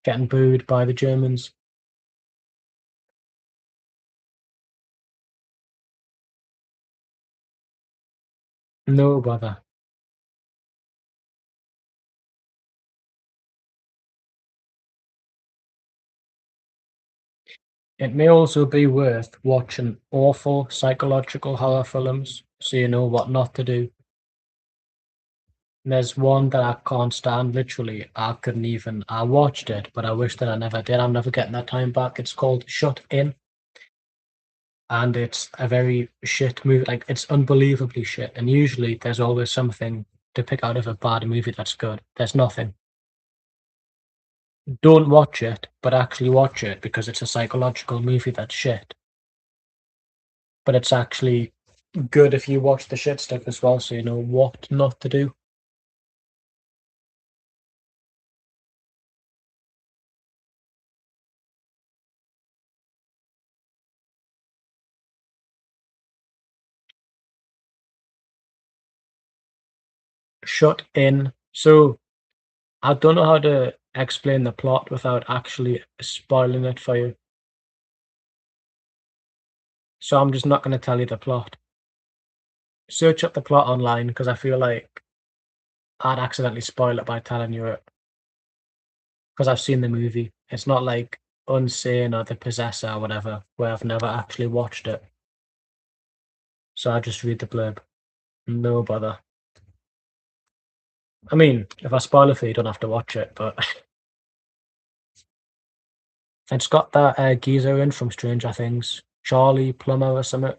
getting booed by the Germans. No bother. It may also be worth watching awful psychological horror films so you know what not to do. There's one that I can't stand, literally. I couldn't even. I watched it, but I wish that I never did. I'm never getting that time back. It's called Shut In, and it's a very shit movie. Like, it's unbelievably shit. And usually there's always something to pick out of a bad movie that's good. There's nothing. Don't watch it, but actually watch it because it's a psychological movie that's shit. But it's actually good if you watch the shit stuff as well, so you know what not to do. Shut in. So I don't know how to explain the plot without actually spoiling it for you. So I'm just not going to tell you the plot. Search up the plot online because I feel like I'd accidentally spoil it by telling you it because I've seen the movie. It's not like Unsane or The Possessor or whatever, where I've never actually watched it. So I just read the blurb. No bother. I mean, if I spoil it for you, you don't have to watch it, but it's got that geezer in from Stranger Things, Charlie Plummer or something.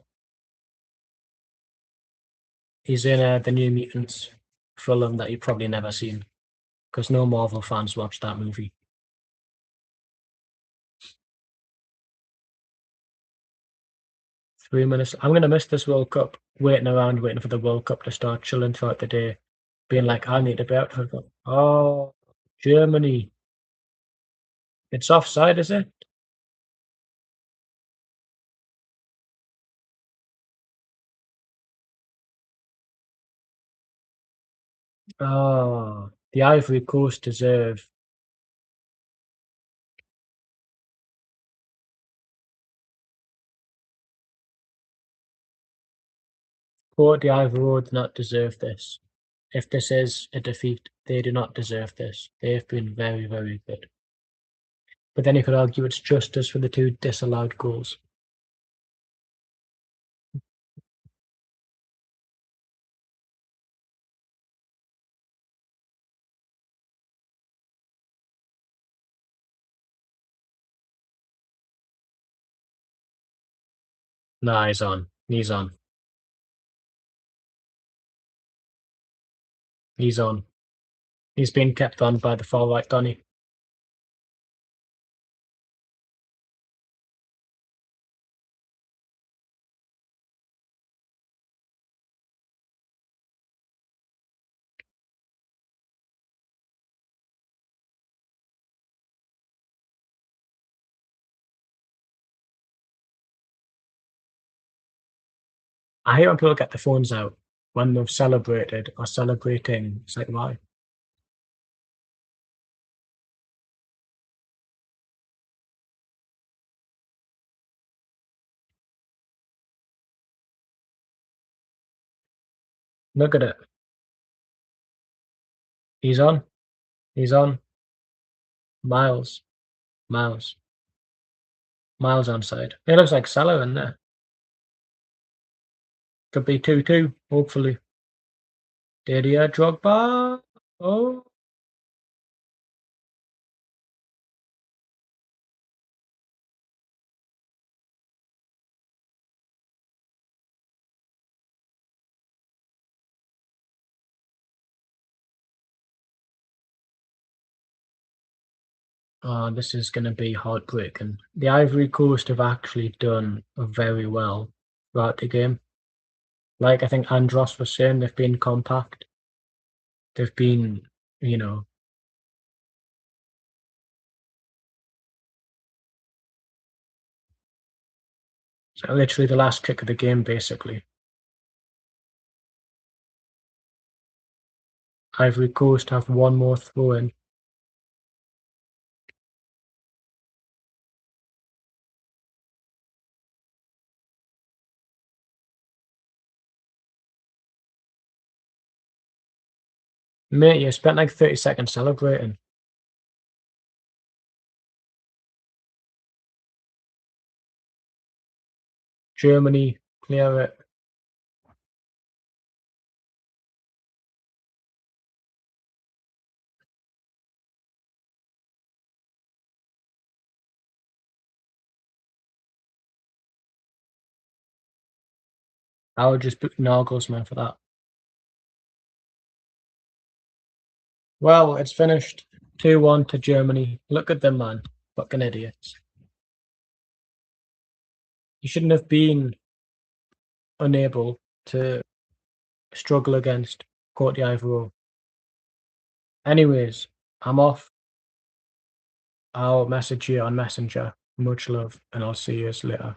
He's in the New Mutants film that you've probably never seen because no Marvel fans watch that movie. 3 minutes. I'm gonna miss this World Cup. Waiting around, waiting for the World Cup to start, chilling throughout the day, being like, I need to be out for the. Oh, Germany. It's offside, is it? Oh, the Ivory Coast deserve. Cote d'Ivoire do not deserve this. If this is a defeat, they do not deserve this. They have been very, very good. But then you could argue it's justice for the two disallowed goals. Nah, he's on. He's on. He's on. He's being kept on by the far right Donny. I hate when people get their phones out when they've celebrated or celebrating. It's like, why? Look at it. He's on. He's on. Miles. Miles. Miles on side. It looks like Salah in there. Could be 2-2, hopefully. Didier Drogba. Oh. This is going to be heartbreaking. The Ivory Coast have actually done very well throughout the game. Like I think Andros was saying, they've been compact. They've been, you know, so literally the last kick of the game, basically. Ivory Coast have one more throw in. Mate, you spent like 30 seconds celebrating. Germany, clear it. I would just book Nagelsmann for that. Well, it's finished 2-1 to Germany. Look at them, man. Fucking idiots. You shouldn't have been unable to struggle against Cote d'Ivoire. Anyways, I'm off. I'll message you on Messenger. Much love, and I'll see you later.